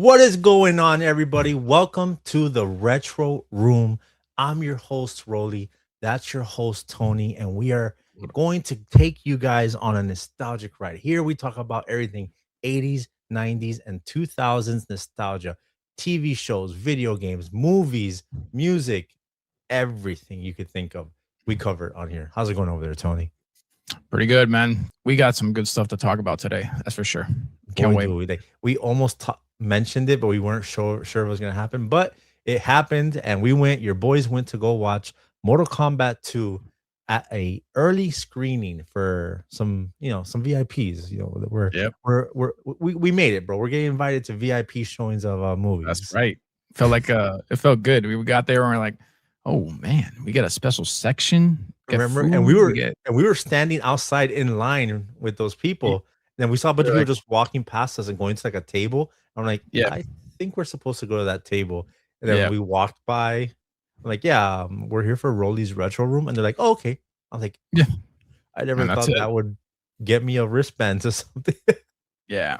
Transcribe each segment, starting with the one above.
What is going on, everybody? Welcome to the Retro Room. I'm your host, Rolly. That's your host, Tony, and we are going to take you guys on a nostalgic ride. Here we talk about everything 80s, 90s, and 2000s nostalgia, TV shows, video games, movies, music, everything you could think of. We cover it on here. How's it going over there, Tony? Pretty good, man. We got some good stuff to talk about today. That's for sure. Can't wait. We almost mentioned it, but we weren't sure it was going to happen. But it happened, and we went. Your boys went to go watch Mortal Kombat 2 at a early screening for some VIPs. We made it, bro. We're getting invited to VIP showings of movies. That's right. Felt like it felt good. We got there and we're like, oh man, we got a special section. Remember, and we were standing outside in line with those people. And we saw a bunch of people just walking past us and going to like a table. I'm like, yeah, I think we're supposed to go to that table. And then we walked by. I'm like, yeah, we're here for Rolly's Retro Room. And they're like, oh, okay. I'm like, yeah, I never thought that would get me a wristband or something. Yeah.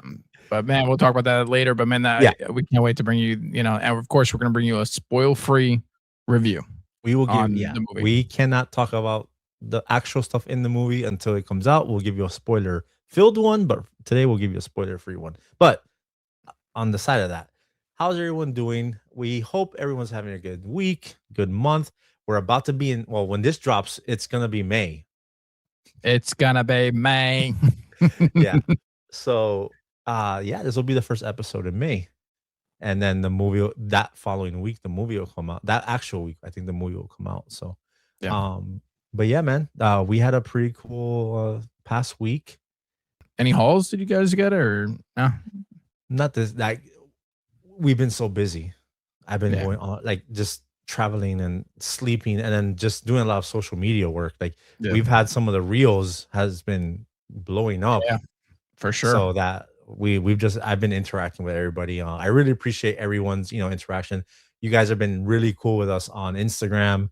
But man, we'll talk about that later. But man, we can't wait to bring you, and of course, we're going to bring you a spoil-free review. We will give the movie. We cannot talk about the actual stuff in the movie until it comes out. We'll give you a spoiler-filled one, but today we'll give you a spoiler-free one. But on the side of that, how's everyone doing? We hope everyone's having a good week, good month. We're about to be when this drops, it's going to be May. It's going to be May. Yeah. So, this will be the first episode in May. And then the movie that following week, the movie will come out. That actual week, I think the movie will come out. So, but yeah, man, we had a pretty cool past week. Any hauls did you guys get, or no? Not this. Like, we've been so busy. I've been going on, like, just traveling and sleeping, and then just doing a lot of social media work. Like, we've had some of the reels has been blowing up. Yeah, for sure. So that I've been interacting with everybody. I really appreciate everyone's interaction. You guys have been really cool with us on Instagram.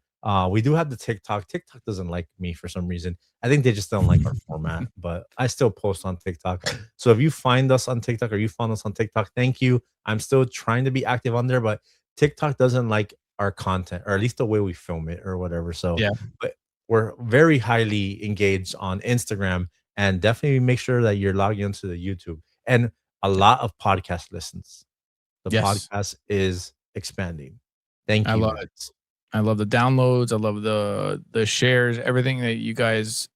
We do have the TikTok. TikTok doesn't like me for some reason. I think they just don't like our format, but I still post on TikTok. So if you find us on TikTok or you found us on TikTok, thank you. I'm still trying to be active on there, but TikTok doesn't like our content, or at least the way we film it or whatever. So but we're very highly engaged on Instagram, and definitely make sure that you're logging into the YouTube. And a lot of podcast listens. The podcast is expanding. Thank you. I love the downloads. I love the shares, everything that you guys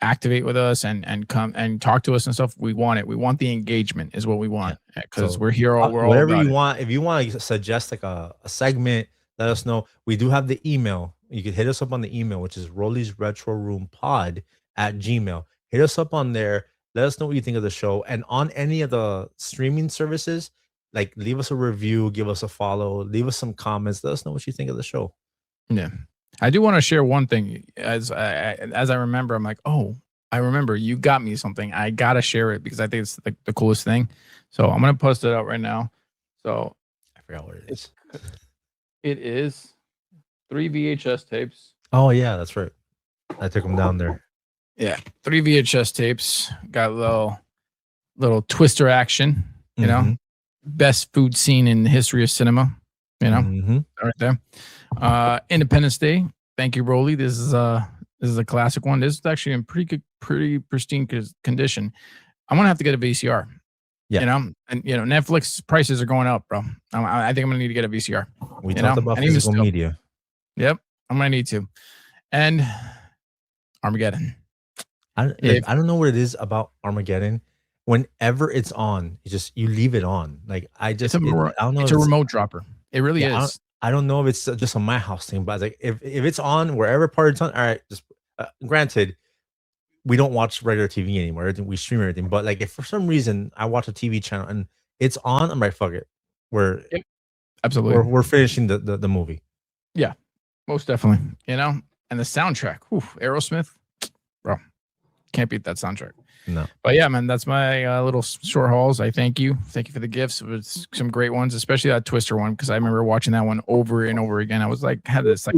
activate with us and come and talk to us and stuff. We want it. We want the engagement is what we want, because we're here. We're all whatever you want. If you want to suggest like a segment, let us know. We do have the email. You can hit us up on the email, which is Rolly's Retro Room Pod @gmail. Hit us up on there. Let us know what you think of the show. And on any of the streaming services, like, leave us a review, give us a follow, leave us some comments. Let us know what you think of the show. Yeah. I do want to share one thing. As I remember, I'm like, oh, I remember you got me something. I got to share it because I think it's the coolest thing. So I'm going to post it out right now. So I forgot what it is. It is 3 VHS tapes. Oh, yeah, that's right. I took them down there. Yeah, 3 VHS tapes. Got a little twister action, best food scene in the history of cinema, right there. Independence Day. Thank you, Rolly. This is a classic one. This is actually in pretty pristine condition. I'm gonna have to get a VCR. Yeah, and Netflix prices are going up, bro. I think I'm gonna need to get a VCR. We talked about physical media. Yep, I'm gonna need to. And Armageddon. I don't know what it is about Armageddon. Whenever it's on, you leave it on. Like, I don't know. It's a remote dropper. It really is. I don't know if it's just on my house thing, but like, if it's on wherever part it's on, all right. Just granted, we don't watch regular TV anymore. We stream everything. But like, if for some reason I watch a TV channel and it's on, I'm like, fuck it. Absolutely. We're finishing the movie. Yeah, most definitely. And the soundtrack. Aerosmith, bro. Can't beat that soundtrack. No. But yeah, man, that's my little short hauls. I thank you. Thank you for the gifts. It was some great ones, especially that Twister one, because I remember watching that one over and over again. I was like, had this like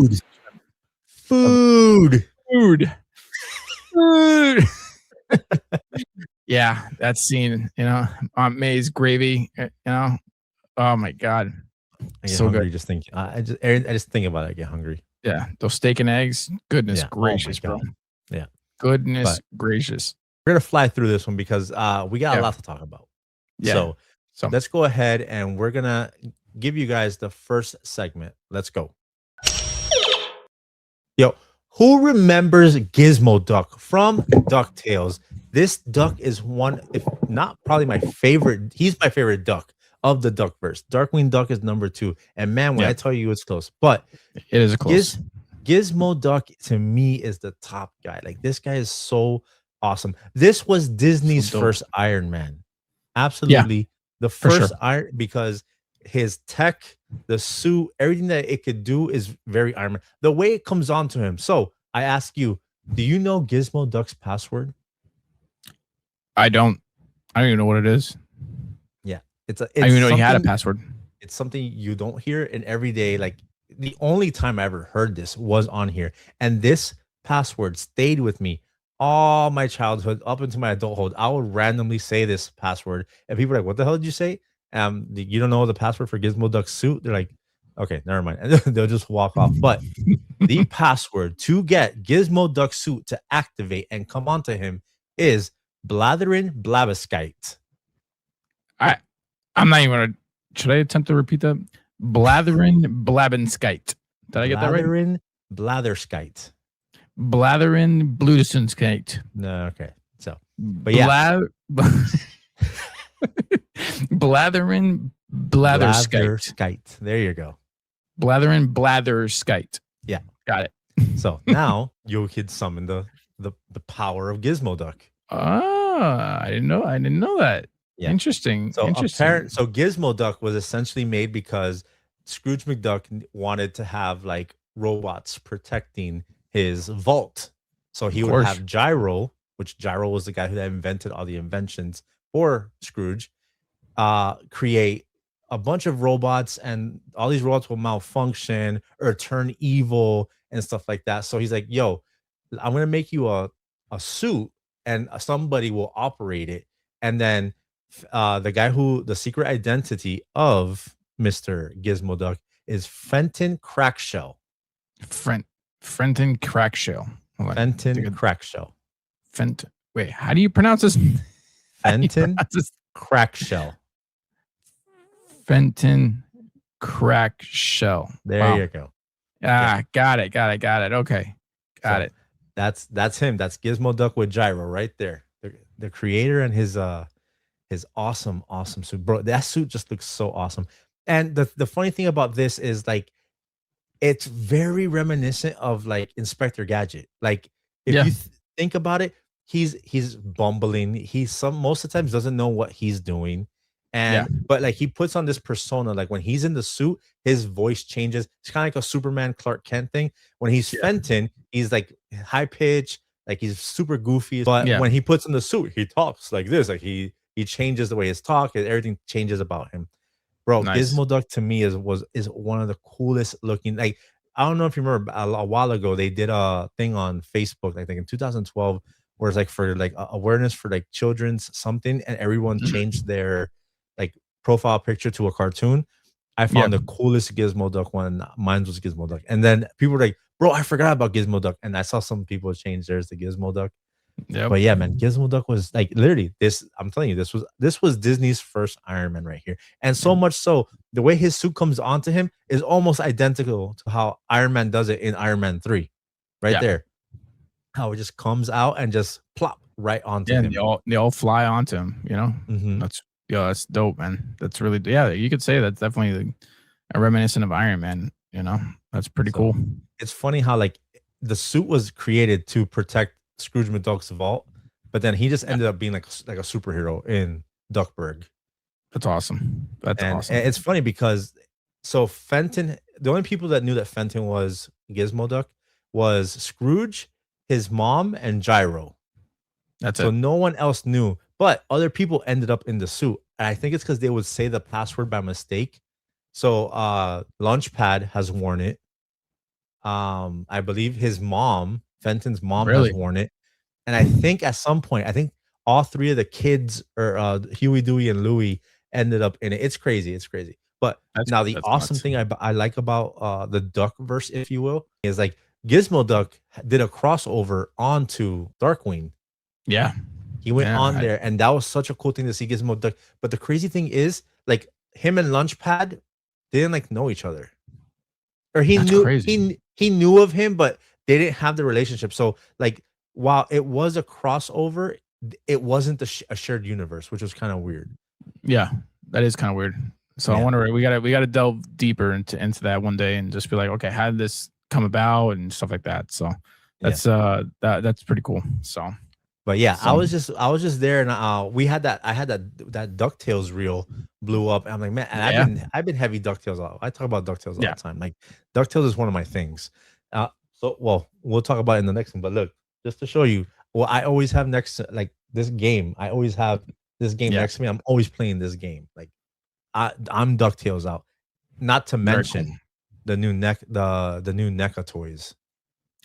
food. Yeah, that scene, Aunt May's gravy, oh my god, I get so good. hungry just thinking. I just think about it. I get hungry. Yeah, those steak and eggs, goodness Yeah. Oh my gracious, bro. god. Yeah. Goodness But gracious. we're gonna fly through this one because we got a Yeah, lot to talk about. yeah. So So, let's go ahead and we're gonna give you guys the first segment. Let's go. Yo, who remembers Gizmoduck from DuckTales? This duck is one, if not probably my favorite. He's my favorite duck of the Duckverse. Darkwing Duck is number two. And man, when yeah, I tell you it's close, but it is a close. Giz Gizmoduck to me is the top guy. Like this guy is so awesome. This was So Disney's dope. first Iron Man. Yeah, Absolutely the for sure. first Iron because his tech, the suit, everything that it could do is very Iron Man. The way it comes on to him. So I ask you, do you know Gizmoduck's password? I don't even know what it is. Yeah, I didn't even know he had a something. password. It's something you don't hear in everyday. Like the only time I ever heard this was on here, and this password stayed with me all my childhood up into my adulthood. I would randomly say this password, and people are like, "What the hell did you say?" You don't know the password for Gizmo Duck's suit? They're like, "Okay, never mind," and they'll just walk off. But the password to get Gizmo Duck's suit to activate and come onto him is Blatherin Blabiskite. I'm not even gonna. Should I attempt to repeat that? Blatherin Blabinskite. Did I get that right? Blatherin Blatherskite. Blatherin Blutenskite. No, okay. So, but yeah, Blatherin Blatherskite. Blatherskite. There you go. Blatherin Blatherskite. Yeah, Got it. So now you could summon the power of Gizmoduck. I didn't know that. Yeah. Interesting. So Interesting. so Gizmoduck was essentially made because Scrooge McDuck wanted to have like robots protecting his vault. So he would have Gyro, which Gyro was the guy who invented all the inventions for Scrooge, create a bunch of robots, and all these robots will malfunction or turn evil and stuff like that. So he's like, "Yo, I'm gonna make you a suit, and somebody will operate it." And then the secret identity of Mr. Gizmoduck is Fenton Crackshell. Fenton Crackshell. Fenton Crackshell. Wait, how do you pronounce this? Fenton Crackshell. Fenton Crackshell. There you go. Got it. Okay. Got it. That's him. That's Gizmoduck with Gyro right there. The creator and his awesome suit. Bro, that suit just looks so awesome. And the funny thing about this is like it's very reminiscent of like Inspector Gadget. Like if you think about it, he's bumbling. Most of the times doesn't know what he's doing. But like he puts on this persona, like when he's in the suit, his voice changes. It's kind of like a Superman Clark Kent thing. When he's Fenton, he's like high pitch, like he's super goofy. But when he puts on the suit, he talks like this. Like he changes the way his talk, and everything changes about him. Bro, nice. Gizmoduck to me is one of the coolest looking. Like I don't know if you remember a while ago they did a thing on Facebook, I think in 2012, where it's like for like awareness for like children's something, and everyone changed their like profile picture to a cartoon. I found the coolest Gizmoduck one. Mine was Gizmoduck, and then people were like, "Bro, I forgot about Gizmoduck," and I saw some people change theirs to Gizmoduck. But yeah, man, Gizmoduck was like literally this. I'm telling you, this was Disney's first Iron Man right here, and so much so the way his suit comes onto him is almost identical to how Iron Man does it in Iron Man 3, right there. How it just comes out and just plop right onto him. They all fly onto him. You know, that's dope, man. That's really you could say that's definitely a reminiscent of Iron Man. You know, that's pretty cool. It's funny how like the suit was created to protect Scrooge McDuck's vault, but then he just ended up being like a superhero in Duckburg. That's awesome. And it's funny because so Fenton, the only people that knew that Fenton was Gizmoduck was Scrooge, his mom, and Gyro. That's so it. No one else knew, but other people ended up in the suit. And I think it's because they would say the password by mistake. So Launchpad has worn it. I believe his mom, Fenton's mom, has worn it. And I think at some point, I think all three of the kids or Huey, Dewey, and Louie ended up in it. It's crazy. It's crazy. But now the That's awesome nuts. thing I like about the Duckverse, if you will, is like Gizmoduck did a crossover onto Darkwing. Yeah. He went Yeah. on there, and that was such a cool thing to see Gizmoduck. But the crazy thing is, like him and Lunchpad didn't like know each other, or That's crazy. he knew of him, but they didn't have the relationship. So like while it was a crossover, it wasn't a shared universe, which was kind of weird. Yeah, that is kind of weird. So I Yeah. wonder, we gotta delve deeper into that one day and just be like, okay, how did this come about and stuff like that. So Yeah. that's pretty cool. So But yeah, so I was just there, and we had that I had that DuckTales reel blew up. And I'm like, man, and yeah, I've been heavy DuckTales. I talk about DuckTales all yeah, the time. Like DuckTales is one of my things. So well, we'll talk about it in the next one. But look, just to show you, well, I always have next to, like this game. I always have this game yeah. next to me. I'm always playing this game. Like I'm DuckTales out. Not to Very cool. mention the new new NECA toys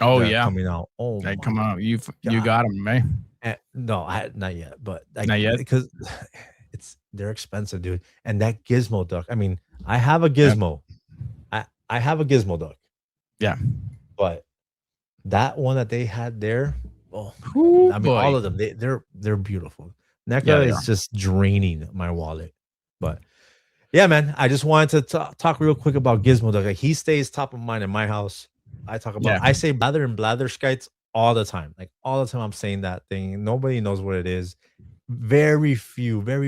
Oh that are yeah, coming out. Oh they my come out. You god. got them, man. No, I not yet, but like Not yet. because they're expensive, dude. And that Gizmoduck. I mean, I have a Yeah. Gizmo. I have a Gizmoduck, Yeah. but that one that they had there, oh, Ooh, I mean, boy. all of them, they're beautiful. NECA Yeah, they is are. just draining my wallet, but yeah, man. I just wanted to talk real quick about Gizmoduck. Like he stays top of mind in my house. Yeah. I say blather and blatherskites all the time. Like all the time I'm saying that thing. Nobody knows what it is. Very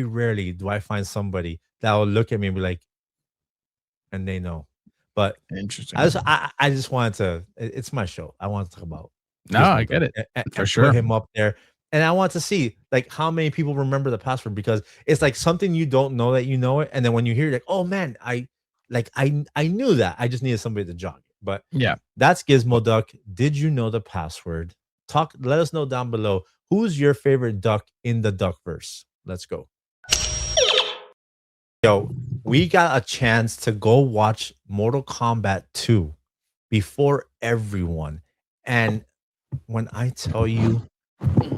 rarely do I find somebody that will look at me and be like, and they know. But Interesting. I just wanted to. It's my show. I want to talk about No, I Gizmoduck get it for and put sure. him up there. And I want to see like how many people remember the password, because it's like something you don't know that you know it, and then when you hear it, like, oh man, I knew that. I just needed somebody to jog it. But Yeah. that's Gizmoduck. Did you know the password? Let us know down below. Who's your favorite duck in the Duckverse? Let's go. Yo, we got a chance to go watch Mortal Kombat 2 before everyone. And when I tell you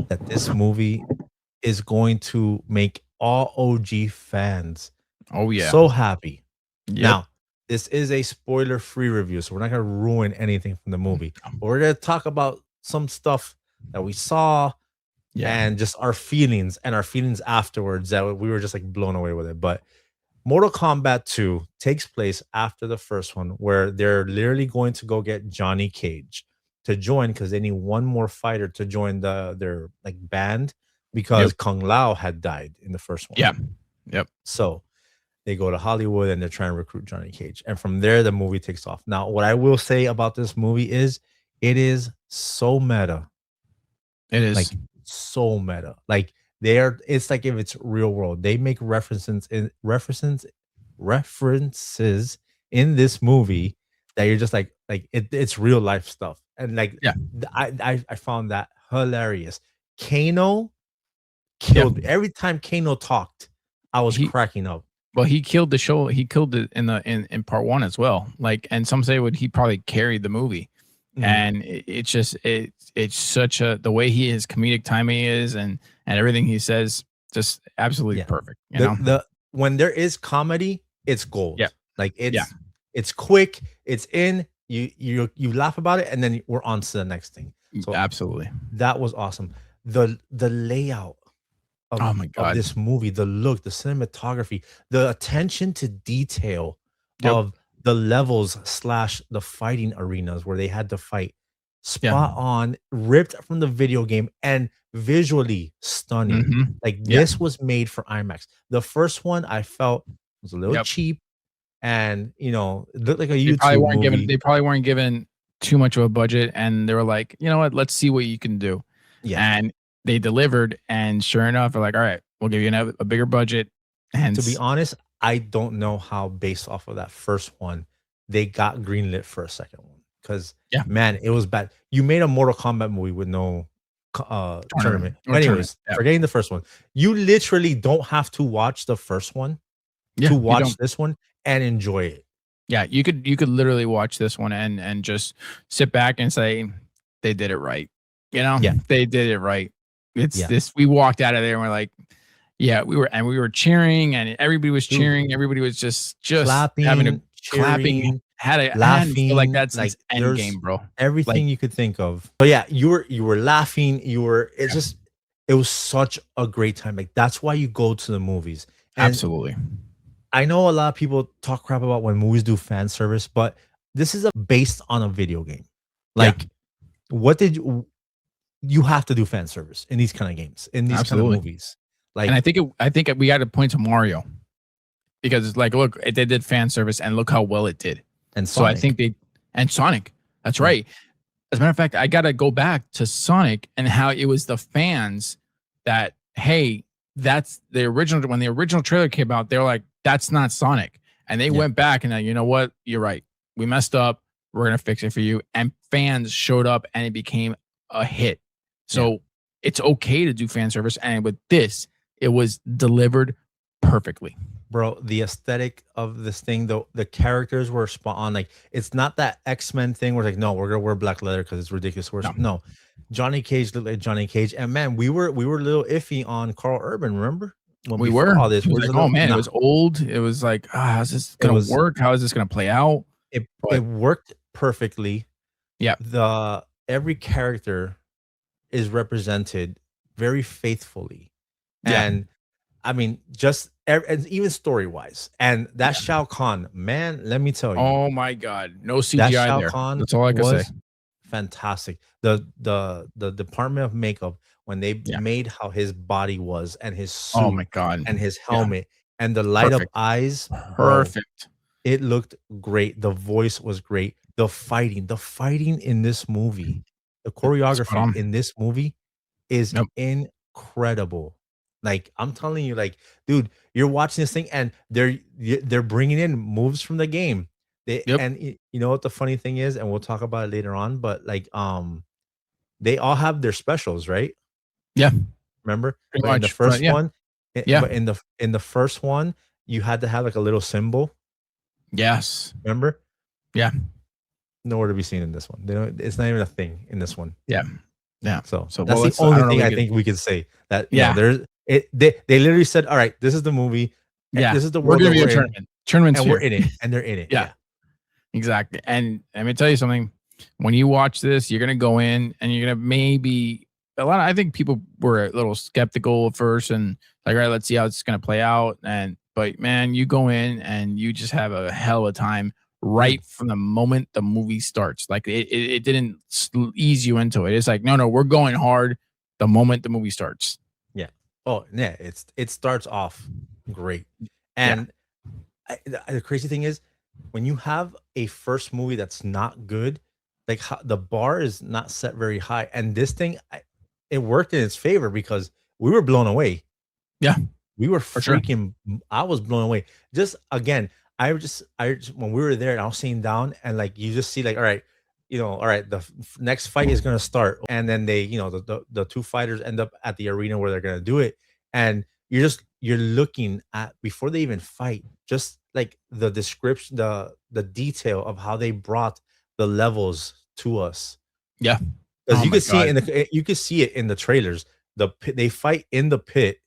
that this movie is going to make all OG fans Oh yeah. so happy. Yep. Now, this is a spoiler-free review, so we're not going to ruin anything from the movie. But we're going to talk about some stuff that we saw, Yeah. and just our feelings afterwards, that we were just like blown away with it. But Mortal Kombat 2 takes place after the first one, where they're literally going to go get Johnny Cage to join, because they need one more fighter to join their like band, because Yep. Kung Lao had died in the first one. Yeah. Yep. So they go to Hollywood and they're trying to recruit Johnny Cage. And from there, the movie takes off. Now, what I will say about this movie is it is so meta. It is. Like so meta. Like it's like if it's real world. They make references in this movie that you're just like it's real life stuff. And like Yeah. I found that hilarious. Kano killed every time Kano talked, I was cracking up. Well, he killed the show. He killed it in part one as well. Like, and some say he probably carried the movie. And it's just it's such the way his comedic timing is, and everything he says, just absolutely perfect. You know, when there is comedy, it's gold. Yeah. Like it's quick, it's in, you laugh about it, and then we're on to the next thing. So absolutely, that was awesome. The layout of, oh my God, of this movie, the look, the cinematography, the attention to detail of the levels / the fighting arenas where they had to fight, spot on, ripped from the video game, and visually stunning. Like this was made for IMAX. The first one I felt was a little cheap, and it looked like a YouTube movie. They probably weren't given too much of a budget, and they were like, you know what, let's see what you can do. And they delivered, and sure enough, they're like, all right, we'll give you a bigger budget. And to be honest, I don't know how, based off of that first one, they got greenlit for a second one. Because man, it was bad. You made a Mortal Kombat movie with no tournament. Anyways, forgetting the first one, you literally don't have to watch the first one to watch this one and enjoy it. Yeah, you could literally watch this one and just sit back and say they did it right. They did it right. It's Yeah, this. We walked out of there and we're like, yeah, we were cheering and everybody was dude, cheering. Everybody was just having a clapping, clapping. cheering, I hadn't felt like laughing, that since like there's Endgame, bro. Like everything you could think of. But yeah, you were laughing, it's yeah, just it was such a great time. Like that's why you go to the movies. And absolutely. I know a lot of people talk crap about when movies do fan service, but this is based on a video game. Yeah, Like, what did you have to do fan service in these kind of games, in these kind of absolutely. movies? And Like, I think we got to point to Mario because it's like, look, they did fan service and look how well it did. and So I think Sonic. they and Sonic. That's Yeah. right. As a matter of fact, I got to go back to Sonic and how it was the fans that, hey, that's the original. When the original trailer came out, they were like, that's not Sonic. And they Yeah. went back and you know what? You're right. We messed up. We're going to fix it for you. And fans showed up and it became a hit. Yeah. So it's okay to do fan service. And with this, it was delivered perfectly. Bro, the aesthetic of this thing, though, the characters were spot on. Like, it's not that X-Men thing where like, no, we're gonna wear black leather because it's ridiculous. No. No, Johnny Cage looked like Johnny Cage, and man, we were a little iffy on Carl Urban. Remember when We before were. all this? It We was was a like, oh little man, it nah. was old. It was like, how's this It gonna was work? How is this gonna play out? it But worked perfectly. yeah, The every character is represented very faithfully, yeah, and I mean, and even story wise, and that yeah. Shao Kahn, man, let me tell you. Oh my god, no That CGI Shao there. Kahn That's all I can say. was fantastic. The Department of Makeup, when they Yeah. made how his body was and his Oh suit my god. and his Yeah. helmet and the light up Perfect. eyes, bro, Perfect. it looked great. The voice was great. The fighting in this movie, the Spot choreography on. in this movie is Yep. incredible. Like, I'm telling you, like, dude, you're watching this thing and they're bringing in moves from the game. Yep. You know what the funny thing is, and we'll talk about it later on, but like, they all have their specials, right? Yeah. Remember? Pretty But in the much. But first yeah. one, Yeah. but in the first one, you had to have like a little symbol. Yes. Remember? Yeah. Nowhere to be seen in this one. They don't, it's not even a thing in this one. Yeah. Yeah. So So that's well, the let's. I only don't know. thing We I could. think we could say that Yeah. there's it. They literally said, "All right, this is the movie. Yeah. This is the We're world gonna that be a we're in, tournament. Tournament's and we're here. in it, and they're in it." Yeah. Yeah, Exactly. And let me tell you something. When you watch this, you're gonna go in and you're gonna maybe a lot. I think people were a little skeptical at first and like, all right, let's see how it's gonna play out. And but man, you go in and you just have a hell of a time right dude. from the moment the movie starts. Like it didn't ease you into it. It's like, no, we're going hard the moment the movie starts. Yeah. Oh, yeah. It starts off great, Yeah. and the crazy thing is, when you have a first movie that's not good, like the bar is not set very high, and this thing, it worked in its favor because we were blown away. Yeah. We were For sure. freaking I was blown away. Just again, I just when we were there and I was sitting down and like you just see like, all right, all right, the next fight is gonna start. And then they, the two fighters end up at the arena where they're gonna do it. And you're looking at before they even fight, just like the description, the detail of how they brought the levels to us. Yeah. Because Oh you my could see god. it you could see it in the trailers. The pit, they fight in the pit.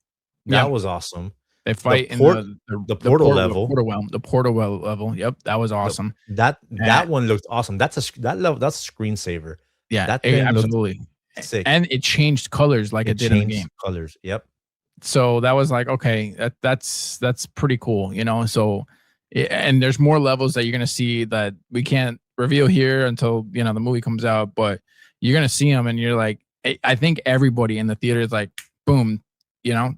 Yeah. That was awesome. They The fight in port the portal level. the portal well level. Yep, that was The awesome. that one looked awesome. That level, that's a screensaver. Yeah, That thing looked absolutely. sick. And it changed colors like it It did in the changed game. colors. Yep. So that was like, okay, that's pretty cool, So, and there's more levels that you're gonna see that we can't reveal here until the movie comes out, but you're gonna see them, and you're like, I think everybody in the theater is like, boom,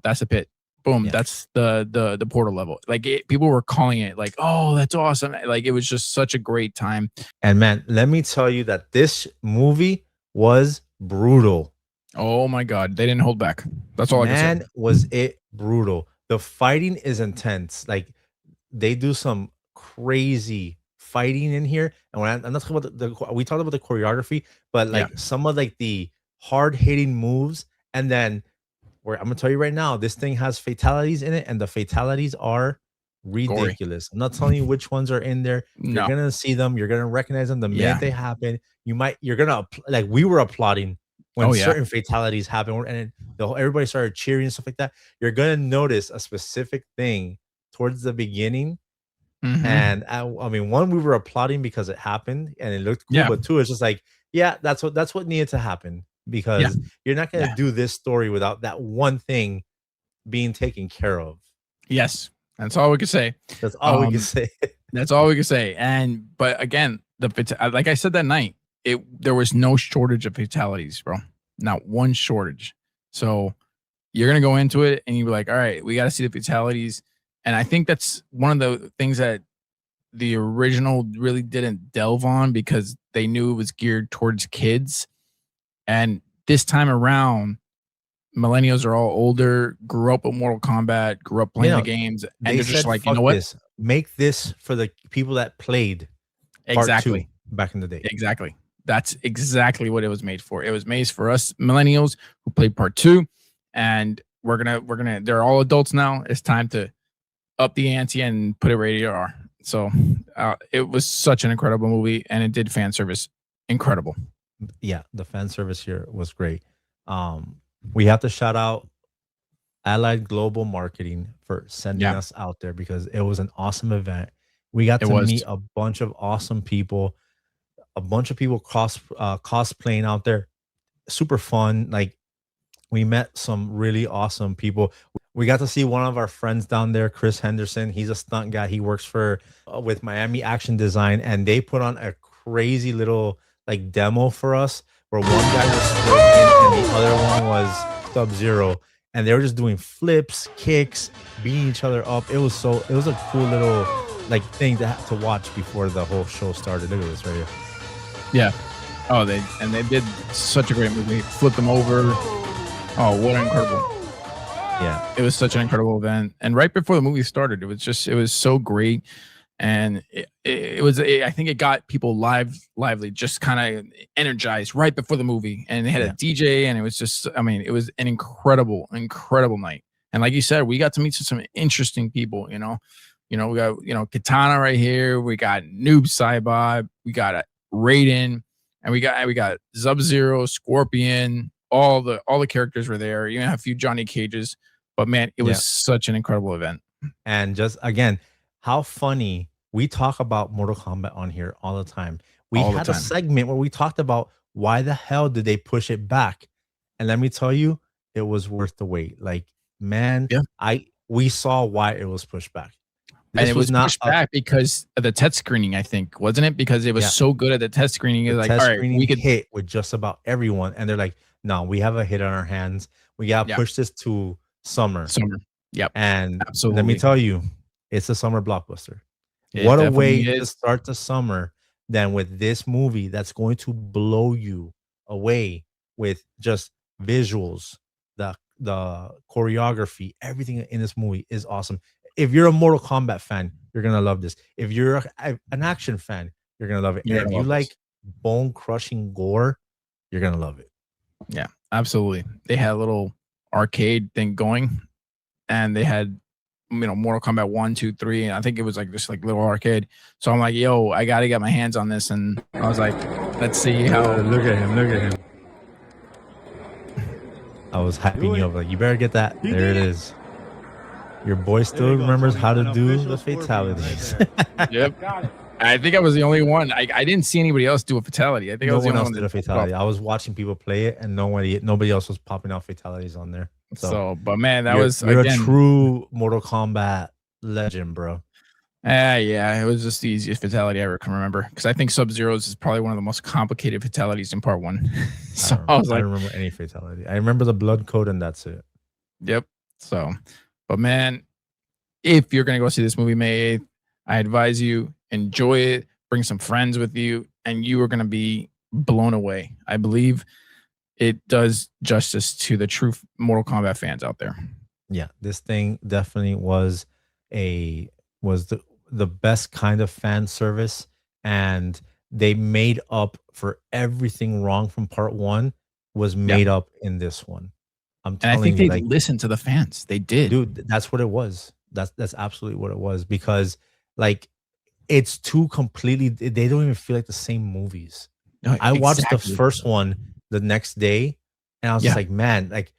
that's a pit. Boom, Yeah. that's the portal level. Like people were calling it like, oh, that's awesome. Like it was just such a great time. And man, let me tell you that this movie was brutal. Oh my god, they didn't hold back. That's all I can Man, say. was it brutal. The fighting is intense. Like, they do some crazy fighting in here. And when I'm not talking about we talked about the choreography, but Yeah, like some of like the hard hitting moves, and then where I'm gonna tell you right now, this thing has fatalities in it, and the fatalities are gory. ridiculous. I'm not telling you which ones are in there. You're No. gonna see them. You're gonna recognize them the minute Yeah. they happen. You're gonna like we were applauding when Oh yeah. certain fatalities happen, and everybody started cheering and stuff like that, you're gonna notice a specific thing towards the beginning. Hmm. And I mean, one, we were applauding because it happened and it looked cool, Yeah. but two, it's just like, yeah, that's what needed to happen, Yeah. because you're not gonna Yeah. do this story without that one thing being taken care of. Yes. That's all we could say. That's all we can Um, say. that's all we could say. But again, like I said that night, there was no shortage of fatalities, bro. Not one shortage. So you're gonna go into it and you're like, all right, we got to see the fatalities. And I think that's one of the things that the original really didn't delve on because they knew it was geared towards kids. And this time around, millennials are all older, grew up with Mortal Kombat, grew up You playing the know, games, and they they're just said, like, you know "Fuck what? this. Make this for the people that played part 2 Exactly. back in the day." Exactly. That's exactly what it was made for. It was made for us millennials who played part 2. And they're all adults now. It's time to up the ante and put it rated R. So it was such an incredible movie and it did fan service incredible. Yeah, the fan service here was great. We have to shout out Allied Global Marketing for sending Yeah, us out there, because it was an awesome event. We got it to was. meet a bunch of awesome people, a bunch of people cosplaying out there. Super fun. Like, we met some really awesome people. We got to see one of our friends down there, Chris Henderson. He's a stunt guy. He works for with Miami Action Design, and they put on a crazy little like demo for us, where one guy was Scorpion and the other one was Sub Zero, and they were just doing flips, kicks, beating each other up. It was a cool little like thing to watch before the whole show started. Look at this right here. Yeah. Oh, they did such a great movie. Flip them over. Oh, what incredible. Yeah. It was such an incredible event. And right before the movie started, it was so great. And I think it got people lively, just kind of energized right before the movie. And they had a DJ, and it was just, I mean, it was an incredible night. And like you said, we got to meet some interesting people, we got, Katana right here. We got Noob Saibot. We got Raiden, and we got Sub-Zero, Scorpion. All the characters were there. You have a few Johnny Cages, but man, it was such an incredible event. And just again, how funny, we talk about Mortal Kombat on here all the time. We All the had a time. segment where we talked about why the hell did they push it back? And let me tell you, it was worth the wait. Like, man, Yeah. we saw why it was pushed back. And it was pushed back because of the test screening, I think, wasn't it? Because it was so good at the test screening. It's like, all right, we could hit with just about everyone, and they're like, no, we have a hit on our hands. We gotta push this to summer. Yep. And Absolutely. let me tell you, it's a summer blockbuster. It What a definitely way to is. start the summer than with this movie that's going to blow you away with just visuals, the choreography, everything in this movie is awesome. If you're a Mortal Kombat fan, you're gonna love this. If you're an action fan, you're gonna love it. You're And if gonna you love like this. bone crushing gore, you're gonna love it. Yeah, absolutely. They had a little arcade thing going, and they had, Mortal Kombat 1, 2, 3, and I think it was like this like little arcade. So I'm like, yo, I gotta get my hands on this, and I was like, let's see how. Look at him. I was hyping you up, like, you better get that. There it is. Your boy still remembers how to do the fatalities. Yep. I think I was the only one. I didn't see anybody else do a fatality. I think No I was the one only else one did a fatality. I was watching people play it, and nobody else was popping out fatalities on there. So, but man, that was you're again a true Mortal Kombat legend, bro. Yeah, it was just the easiest fatality I ever can remember, because I think Sub-Zero's is probably one of the most complicated fatalities in part 1. So I was like, I don't remember any fatality. I remember the blood code, and that's it. Yep. So, but man, if you're gonna go see this movie May 8th, I advise you enjoy it. Bring some friends with you, and you are gonna be blown away. I believe it does justice to the true Mortal Kombat fans out there. Yeah, this thing definitely was the best kind of fan service, and they made up for everything wrong from part 1 was made up in this one. I'm telling you, and I think you, they listened to the fans. They did, dude. That's what it was. That's absolutely what it was, because like, it's two completely, they don't even feel like the same movies. I watched the first one the next day And I was just Yeah. like, man, like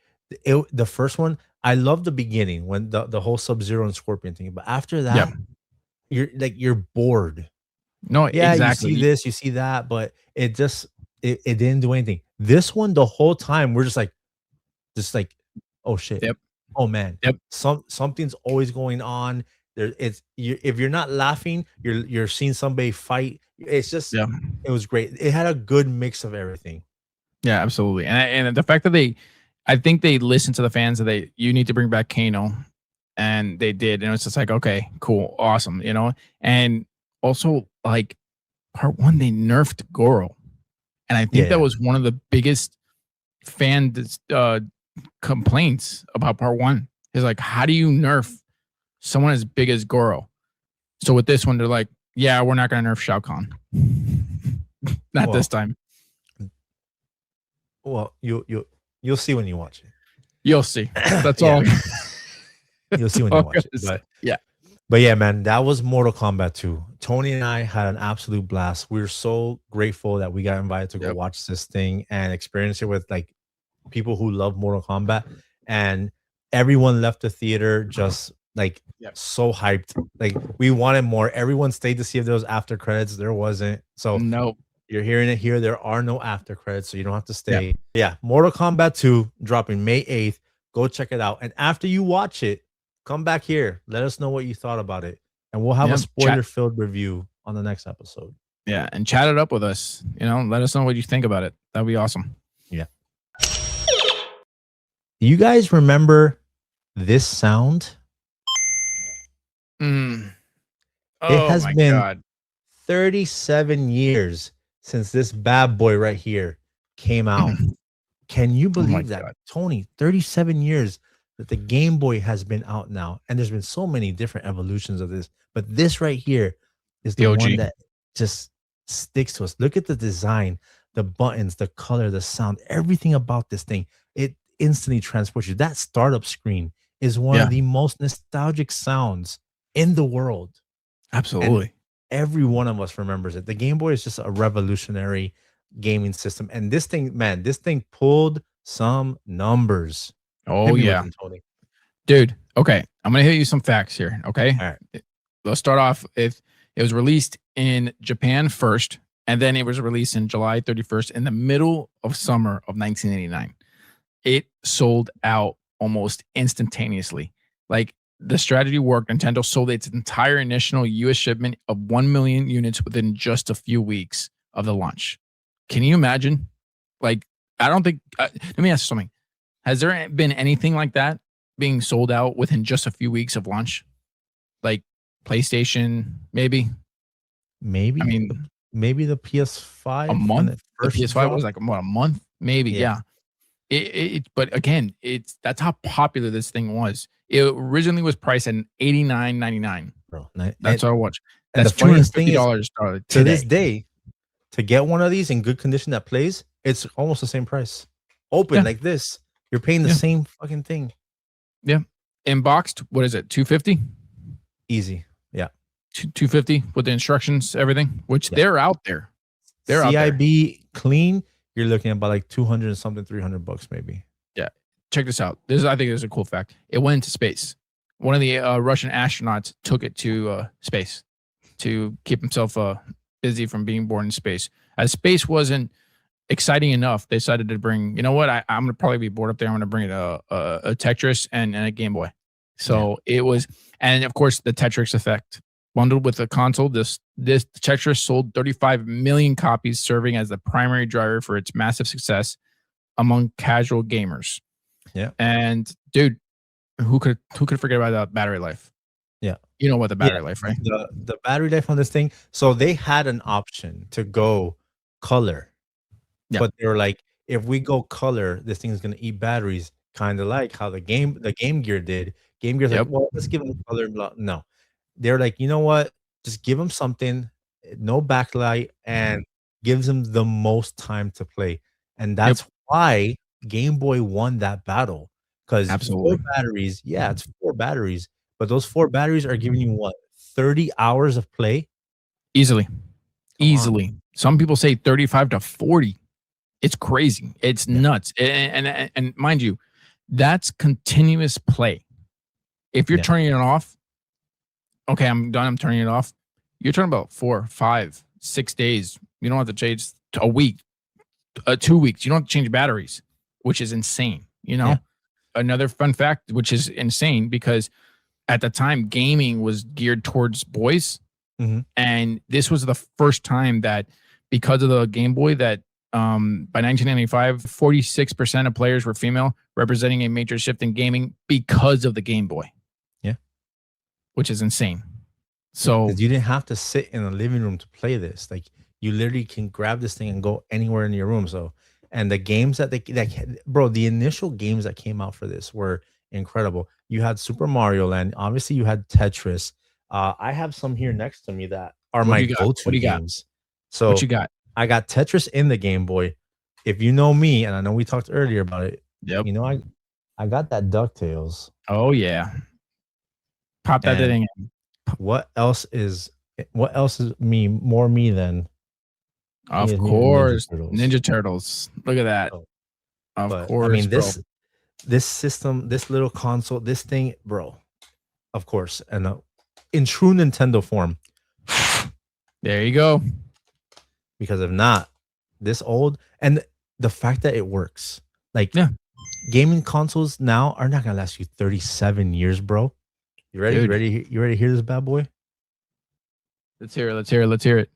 the first one, I love the beginning when the whole Sub-Zero and Scorpion thing, but after Yeah. that, you're bored. No, Yeah, you see exactly. this, you see that, but it just it didn't do anything. This one, the whole time, we're just like, oh shit, Yep. oh man, Yep. something's always going on. There, it's you, if you're not laughing, you're seeing somebody fight. It's just, Yeah. it was great. It had a good mix of everything. Yeah, absolutely. And the fact that I think they listened to the fans that you need to bring back Kano, and they did, and it's just like, okay, cool, awesome, and also like part one, they nerfed Goro, and I think that Yeah, was one of the biggest fan complaints about part one. Is like, how do you nerf someone as big as Goro? So with this one, they're like, yeah, we're not gonna nerf Shao Kahn, not this well, time. you'll see when you watch You'll see. it. That's Yeah, all. you'll That's see when all you I'm watch it. gonna say. Yeah. But yeah, man, that was Mortal Kombat 2. Tony and I had an absolute blast. We were so grateful that we got invited to go Yep. watch this thing and experience it with like people who love Mortal Kombat. And everyone left the theater just like Yep. so hyped. Like we wanted more. Everyone stayed to see if there was after credits. There wasn't. So Nope. you're hearing it here. There are no after credits, so you don't have to Yeah. stay. Yeah, Mortal Kombat 2 dropping May 8th. Go check it out. And after you watch it, come back here. Let us know what you thought about it. And we'll have a Yeah. Chat. spoiler-filled review on the next episode. Yeah. And chat it up with us. Let us know what you think about it. That'd be awesome. Yeah. Do you guys remember this sound? Mm. It Oh has my been God. 37 years since this bad boy right here came out. Can you Oh my believe that, God. Tony? 37 years that the Game Boy has been out now, and there's been so many different evolutions of this, but this right here is The the OG. one that just sticks to us. Look at the design, the buttons, the color, the sound, everything about this thing. It instantly transports you. That startup screen is one Yeah. of the most nostalgic sounds in the world, and Absolutely. every one of us remembers it. The Game Boy is just a revolutionary gaming system, and this thing, man, this thing pulled some numbers. Hit Oh me with yeah. them, Tony. Dude. Okay. I'm gonna hit you some facts here. Okay. All right. Let's start off. If it was released in Japan first, and then it was released in July 31st in the middle of summer of 1989. It sold out almost instantaneously. Like the strategy worked. Nintendo sold its entire initial US shipment of 1 million units within just a few weeks of the launch. Can you imagine? Like, I don't think, let me ask you something. Has there been anything like that being sold out within just a few weeks of launch? Like PlayStation, maybe? I Maybe, mean, maybe the a PS5 when month? it The first PS5 was dropped. like, what, a month? Maybe, Yeah, yeah. But again, that's how popular this thing was. It originally was priced at $89.99. bro. That's our watch. And the That's $250 funniest thing is, to this today. day, to get one of these in good condition that plays, it's almost the same price. Open Yeah, like this, you're paying the yeah, same fucking thing. yeah. Inboxed, what is it? 250? Easy. Yeah. 250 with the instructions, everything, which Yeah. they're out there. They're out there. CIB clean, you're looking at about like 200 and something, $300 maybe. Yeah. Check this out. I think this is a cool fact. It went into space. One of the Russian astronauts took it to space to keep himself busy from being born in space. As space wasn't exciting enough, they decided to bring, you know what? I'm going to probably be bored up there. I'm going to bring it a Tetris and a Game Boy. So it was, and of course, the Tetris effect. Bundled with the console, this Tetris sold 35 million copies, serving as the primary driver for its massive success among casual gamers. Yeah. And dude, who could forget about that battery life? Yeah. You know what the battery life, right? The battery life on this thing. So they had an option to go color, Yeah. but they were like, if we go color, this thing's gonna eat batteries, kind of like how the Game Gear did. Game Gear's like, Yep. well, let's give them color. Blah. No, they're like, you know what? Just give them something, no backlight, and gives them the most time to play. And that's why Game Boy won that battle. Because 4 Absolutely. batteries, yeah, it's 4 batteries, but those 4 batteries are giving you what? 30 hours of play? Easily. Come on. Easily. Some people say 35 to 40. It's crazy. It's nuts. And mind you, that's continuous play. If you're turning it off, okay, I'm done. I'm turning it off. You're talking about 4, 5, 6 days. You don't have to change a week, 2 weeks. You don't have to change batteries, which is insane. Another fun fact, which is insane because at the time gaming was geared towards boys. And this was the first time that because of the Game Boy that by 1995, 46% of players were female, representing a major shift in gaming because of the Game Boy. Yeah. Which is insane. So you didn't have to sit in a living room to play this. Like you literally can grab this thing and go anywhere in your room. So, and the games bro, the initial games that came out for this were incredible. You had Super Mario Land. Obviously you had Tetris. I have some here next to me that are my go-to games. So what you got? I got Tetris in the Game Boy. If you know me, and I know we talked earlier about it, I got that DuckTales. Oh yeah. Pop that thing in. What else is more me than of course Ninja Turtles. Look at that. Of course. I mean this system, this little console, this thing, bro. Of course. And in true Nintendo form. There you go. Because if not, this old, and the fact that it works, like gaming consoles now are not gonna last you 37 years, bro. You ready? Dude. You ready to hear this bad boy? Let's hear it.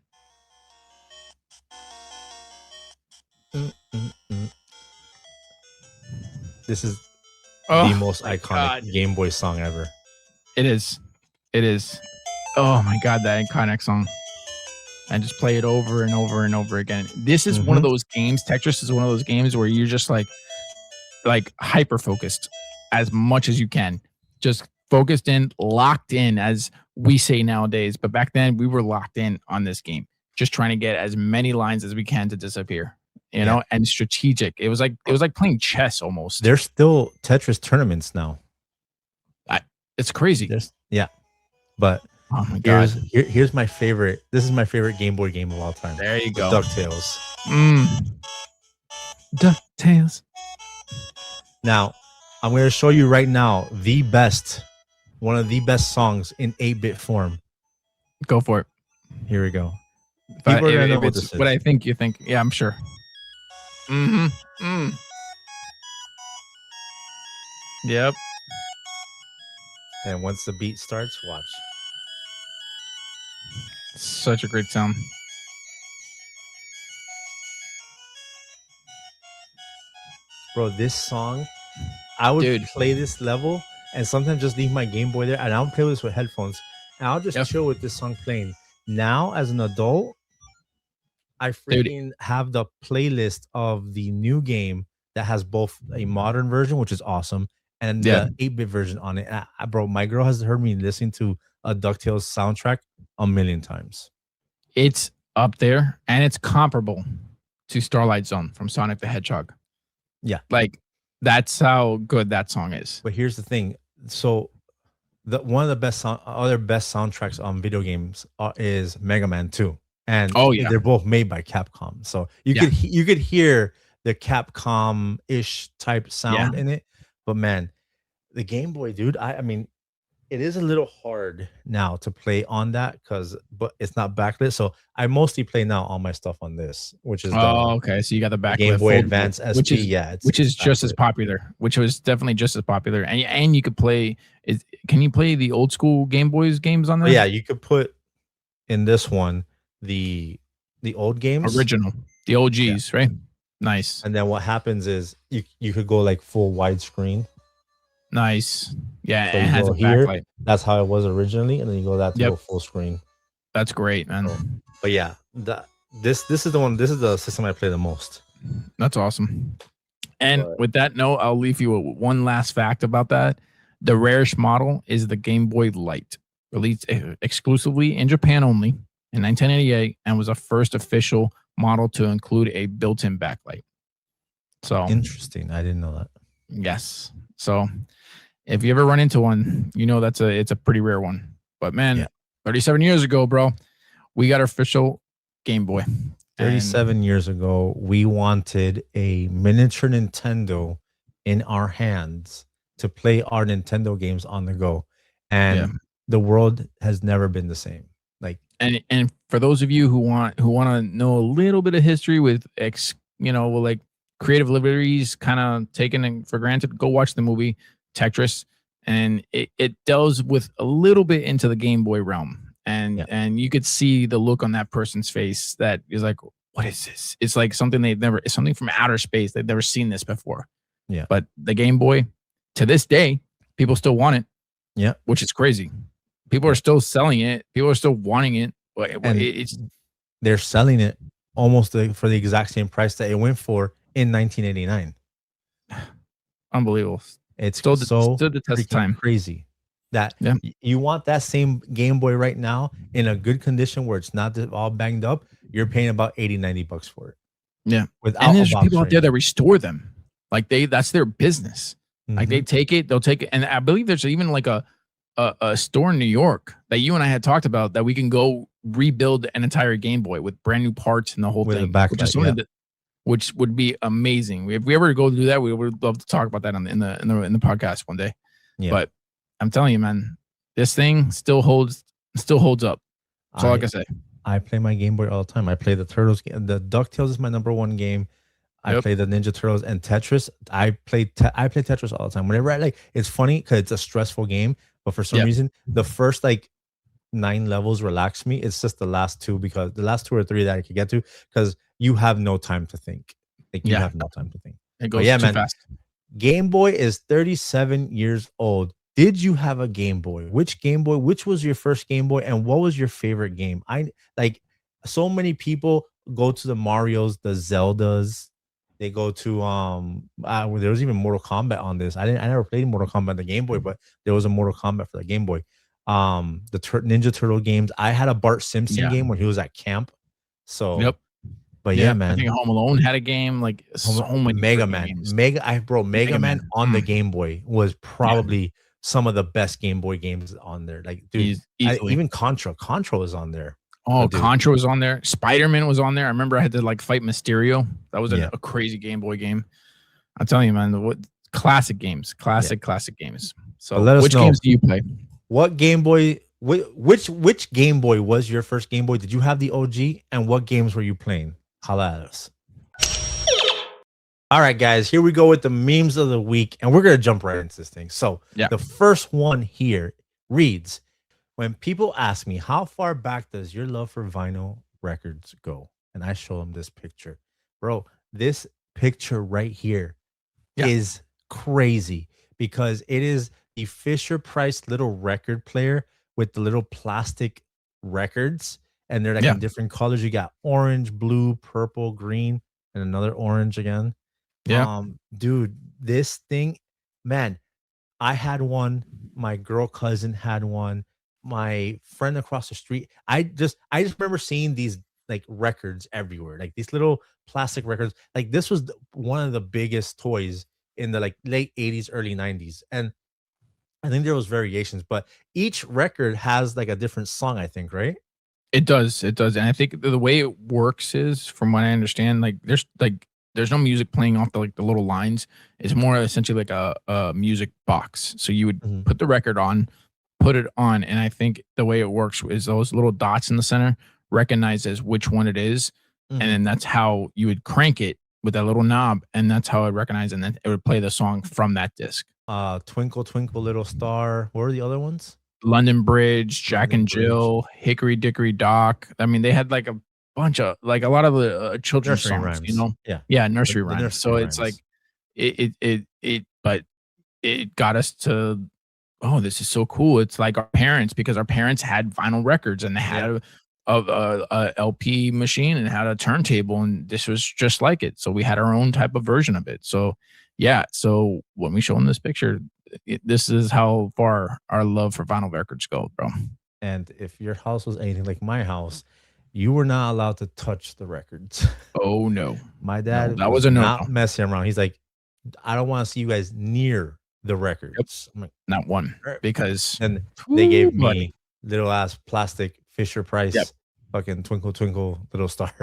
This is the most iconic Game Boy song ever. It is. Oh my God, that iconic song. And just play it over and over and over again. This is one of those games. Tetris is one of those games where you're just like hyper focused as much as you can. Just focused in, locked in, as we say nowadays. But back then we were locked in on this game, just trying to get as many lines as we can to disappear. You know, and strategic. It was like playing chess almost. There's still Tetris tournaments now. It's crazy. But oh my God. Here's my favorite. This is my favorite Game Boy game of all time. There you go. DuckTales. DuckTales. Now, I'm going to show you right now one of the best songs in 8-bit form. Go for it. Here we go. People are going to know what this is. What I think you think. Yeah, I'm sure. Yep. And once the beat starts, watch. Such a great sound. Bro, this song, I would play this level and sometimes just leave my Game Boy there and I'll play this with headphones and I'll just chill with this song playing. Now, as an adult, I freaking have the playlist of the new game that has both a modern version, which is awesome, and the 8-bit version on it. Bro, my girl has heard me listening to a DuckTales soundtrack a million times. It's up there, and it's comparable to Starlight Zone from Sonic the Hedgehog. Yeah. Like, that's how good that song is. But here's the thing. So, one of the other best soundtracks on video games is Mega Man 2. And they're both made by Capcom. So, you could hear the Capcom-ish type sound in it. But man, the Game Boy, dude, I mean, it is a little hard now to play on that but it's not backlit. So I mostly play now all my stuff on this, which is okay. So you got the backlit Game Boy Advance SP, which is just as popular, which was definitely just as popular. And you could play. Can you play the old school Game Boys games on there? Yeah, you could put in this one the old games, original, the OGs, right? Nice. And then what happens is you could go like full widescreen. Nice. Yeah, so it has a backlight. That's how it was originally, and then you go to go full screen. That's great, man. But yeah, this is the one. This is the system I play the most. That's awesome. And with that note, I'll leave you with one last fact about that. The rarest model is the Game Boy Light, released exclusively in Japan only in 1988, and was the first official model to include a built-in backlight. So interesting. I didn't know that. Yes. So if you ever run into one, you know it's a pretty rare one. But man, 37 years ago, bro, we got our official Game Boy. And 37 years ago, we wanted a miniature Nintendo in our hands to play our Nintendo games on the go. yeah. And the world has never been the same. Like, And for those of you who want to know a little bit of history with like creative liberties kind of taken for granted, go watch the movie Tetris, and it delves with a little bit into the Game Boy realm, yeah, and you could see the look on that person's face that is like, what is this? It's like something it's something from outer space. They've never seen this before. yeah, But the Game Boy, to this day, people still want it, yeah. which is crazy. People are Yeah. still selling it. People are still wanting it. And It's they're selling it almost for the exact same price that it went for in 1989. unbelievable. It's Still so stood the test of freaking time. crazy that Yeah. you want that same Game Boy right now in a good condition where it's not all banged up. You're paying about 80, $90 for it Yeah. without And a there's box people out right there now. that restore them. Like that's their business. Like Mhm. they'll take it. And I believe there's even like a store in New York that you and I had talked about that we can go rebuild an entire Game Boy with brand new parts and the whole With a thing, which is backlight, something yeah. which would be amazing. If we ever go do that, we would love to talk about that in the podcast one day. Yeah. But I'm telling you, man, this thing still holds up. That's all I can say. I play my Game Boy all the time. I play the Turtles game. The DuckTales is my number one game. I Yep. play the Ninja Turtles and Tetris. I play Tetris all the time. Whenever it's funny because it's a stressful game, but for some Yeah. reason, the first 9 levels relax me. It's just the last two, because the last 2 or 3 that I could get to, because you have no time to think. Like, you Yeah. have no time to think. It But goes yeah, too man, fast. Game Boy is 37 years old. Did you have a Game Boy? Which Game Boy? Which was your first Game Boy? And what was your favorite game? Like so many people go to the Marios, the Zeldas. They go to there was even Mortal Kombat on this. I never played Mortal Kombat on the Game Boy, but there was a Mortal Kombat for the Game Boy. The Ninja Turtle games. I had a Bart Simpson Yeah. game when he was at camp. So Yep. but yeah, man. I think Home Alone had a game, like so many Mega freaking Man. games. Mega Man on the Mm. Game Boy was probably some of the best Game Boy games on there. Like, dude, Easily. even Contra was on there. Oh, dude. Contra was on there. Spider-Man was on there. I remember I had to like fight Mysterio. That was Yeah. a crazy Game Boy game. I'm telling you, man, what classic games. Classic games. So But let us which know. games do you play? What Game Boy? Which Game Boy was your first Game Boy? Did you have the OG? And what games were you playing? Holla at us. All right, guys, here we go with the memes of the week, and we're gonna jump right into this thing. So Yeah. the first one here reads: when people ask me how far back does your love for vinyl records go, and I show them this picture, bro, this picture right here Yeah. is crazy, because it is the Fisher Price little record player with the little plastic records, and they're like Yeah. in different colors. You got orange, blue, purple, green, and another orange again. Yeah. Dude, this thing, man, I had one. My girl cousin had one. My friend across the street. I just remember seeing these like records everywhere, like these little plastic records. Like, this was one of the biggest toys in the like late 80s, early 90s. And I think there was variations, but each record has like a different song, I think, right? It does. And I think the way it works is, from what I understand, there's no music playing off the little lines. It's more essentially like a music box. So you would Mhm. put the record on, put it on, and I think the way it works is those little dots in the center recognizes which one it is, and Mhm. then that's how you would crank it with that little knob, and that's how it recognized, and then it would play the song from that disc. Twinkle Twinkle Little Star. What are the other ones? London Bridge, Jack London and Bridge. Jill, Hickory Dickory Dock. I mean, they had like a bunch of like a lot of the children's Nursery songs, rhymes. Yeah. yeah, nursery The rhymes. nursery So it's like but it got us to, oh, this is so cool. It's like our parents, because our parents had vinyl records and they had a LP machine and had a turntable, and this was just like it. So we had our own type of version of it. So yeah. So when we show them this picture, this is how far our love for vinyl records go, bro. And if your house was anything like my house, you were not allowed to touch the records. Oh no. My dad that was was a no. not messing around. He's like, I don't want to see you guys near the records. I'm like, Not one, "Alright." because And they gave buddy. me little ass plastic Fisher Price Yep. fucking Twinkle Twinkle Little Star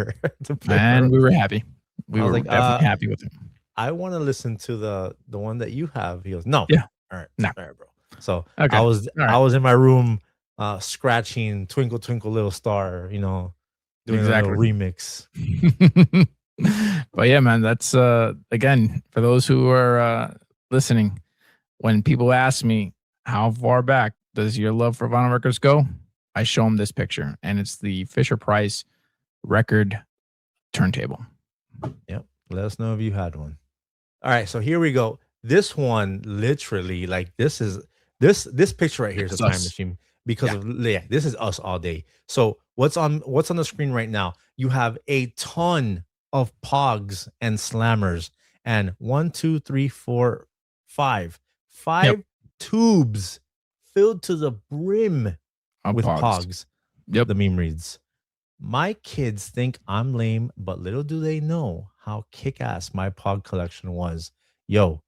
to play And for. we were happy. We I was were like, definitely happy with it. I want to listen to the one that you have. He goes, no. Yeah. All right, No. all right, bro. So Okay. All I right. was in my room scratching Twinkle Twinkle Little Star, doing a little Exactly. remix. But yeah, man, that's again for those who are listening. When people ask me how far back does your love for vinyl records go, I show them this picture, and it's the Fisher Price record turntable. Yep. Let us know if you had one. All right, so here we go. This one literally, like, this picture right here is a It's time us. machine because Yeah. of, yeah, this is us all day. So what's on the screen right now? You have a ton of pogs and slammers, and one, two, three, four, five, Yep. five tubes filled to the brim with Pogs. pogs. Yep. The meme reads, my kids think I'm lame, but little do they know how kick-ass my pod collection was. Yo,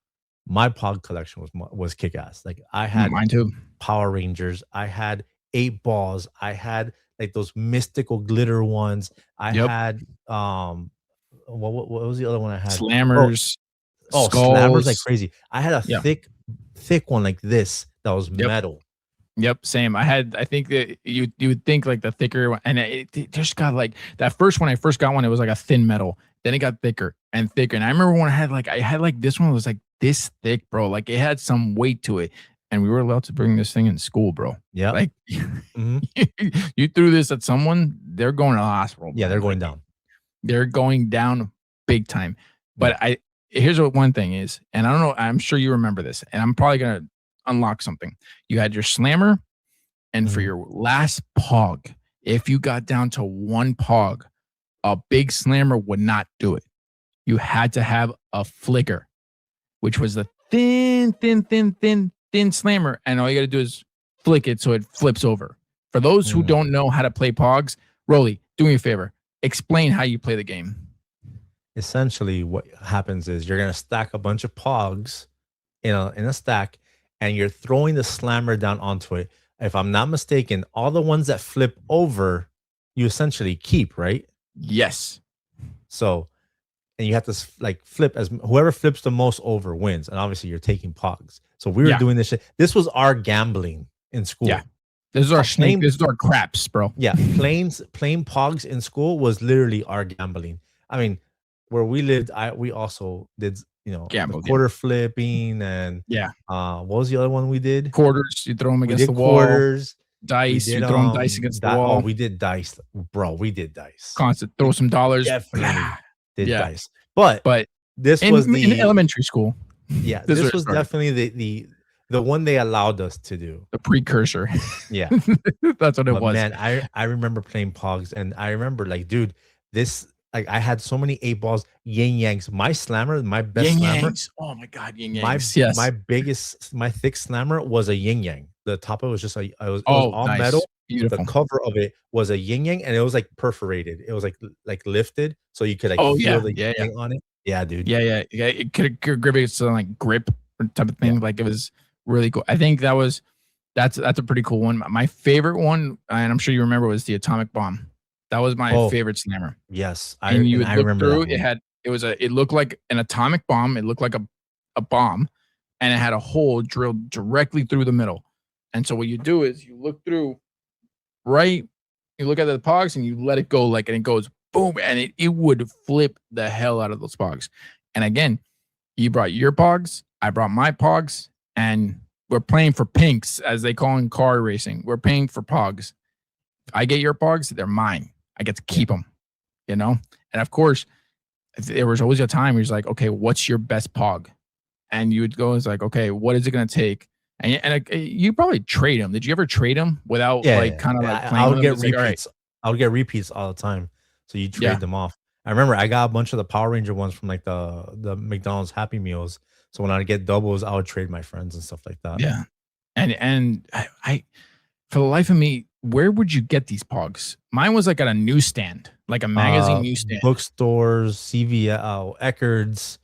my pod collection was kick-ass. Like, I had Mine too. Power Rangers, I had 8 balls, I had like those mystical glitter ones. I Yep. had what was the other one I had? Oh, Slammers. slammers like Skulls. crazy. I had a Yeah. thick one like this that was Yep. metal. Yep, same. I think that you would think like the thicker one, and it just got like that first one. I first got one, it was like a thin metal. Then it got thicker and thicker. And I remember when I had like this one was like this thick, bro. Like it had some weight to it, and we were allowed to bring this thing in school, bro. Yeah. Like Mhm. you threw this at someone, they're going to the hospital. Yeah, bro. they're going Like, down. they're going down big time. But Yeah. here's what one thing is, and I don't know. I'm sure you remember this, and I'm probably gonna unlock something. You had your slammer. And for Mhm. your last pog, if you got down to one pog, a big slammer would not do it. You had to have a flicker, which was the thin slammer. And all you got to do is flick it so it flips over. For those who don't know how to play pogs, Rolly, do me a favor. Explain how you play the game. Essentially, what happens is you're gonna stack a bunch of pogs in a stack, and you're throwing the slammer down onto it. If I'm not mistaken, all the ones that flip over, you essentially keep, right? Yes. So, and you have to like flip as whoever flips the most over wins. And obviously, you're taking pogs. So we were Yeah. doing this shit. This was our gambling in school. Yeah. This is our snake. This is our craps, bro. Yeah, playing pogs in school was literally our gambling. I mean, where we lived, we also did the Gamble, yeah. quarter flipping, and Yeah. what was the other one we did? Quarters, you throw them We against the did wall. quarters. We Dice, did you throw them dice against the wall. oh, we did dice, bro. We did dice. Constant, throw some dollars. Definitely did Yeah. dice. But this was in elementary school. Yeah, this was definitely the one they allowed us to do. The precursor. Yeah. That's what it was. Man, I remember playing pogs, and I remember like, dude, this like I had so many 8 balls, yin yangs. My slammer, my best Yin slammer. yangs. Oh my god, yin yangs. Yes. My thick slammer was a yin yang. The top of it was just it was all nice. metal. Beautiful. The cover of it was a yin yang, and it was like perforated. It was like lifted, so you could like feel the yin yang on it. Yeah, dude. Yeah. It could grip it some like grip type of thing. Yeah. Like it was really cool. I think that's a pretty cool one. My favorite one, and I'm sure you remember, was the atomic bomb. That was my favorite slammer. Yes, I remember through it looked like an atomic bomb. It looked like a bomb, and it had a hole drilled directly through the middle. And so what you do is you look through, right? You look at the pogs and you let it go, and it goes boom, and it would flip the hell out of those pogs. And again, you brought your pogs, I brought my pogs, and we're playing for pinks, as they call in car racing. We're paying for pogs. If I get your pogs, they're mine. I get to keep them, And of course, there was always a time where he's like, okay, what's your best pog? And you would go, it's like, okay, what is it going to take? And you probably trade them. Did you ever trade them without playing? I would get repeats. I would get repeats all the time. So you trade them off. I remember I got a bunch of the Power Ranger ones from like the McDonald's Happy Meals. So when I get doubles, I would trade my friends and stuff like that. Yeah. And I for the life of me, where would you get these pogs? Mine was like at a newsstand, like a magazine newsstand. Bookstores, CVS, Eckerd's,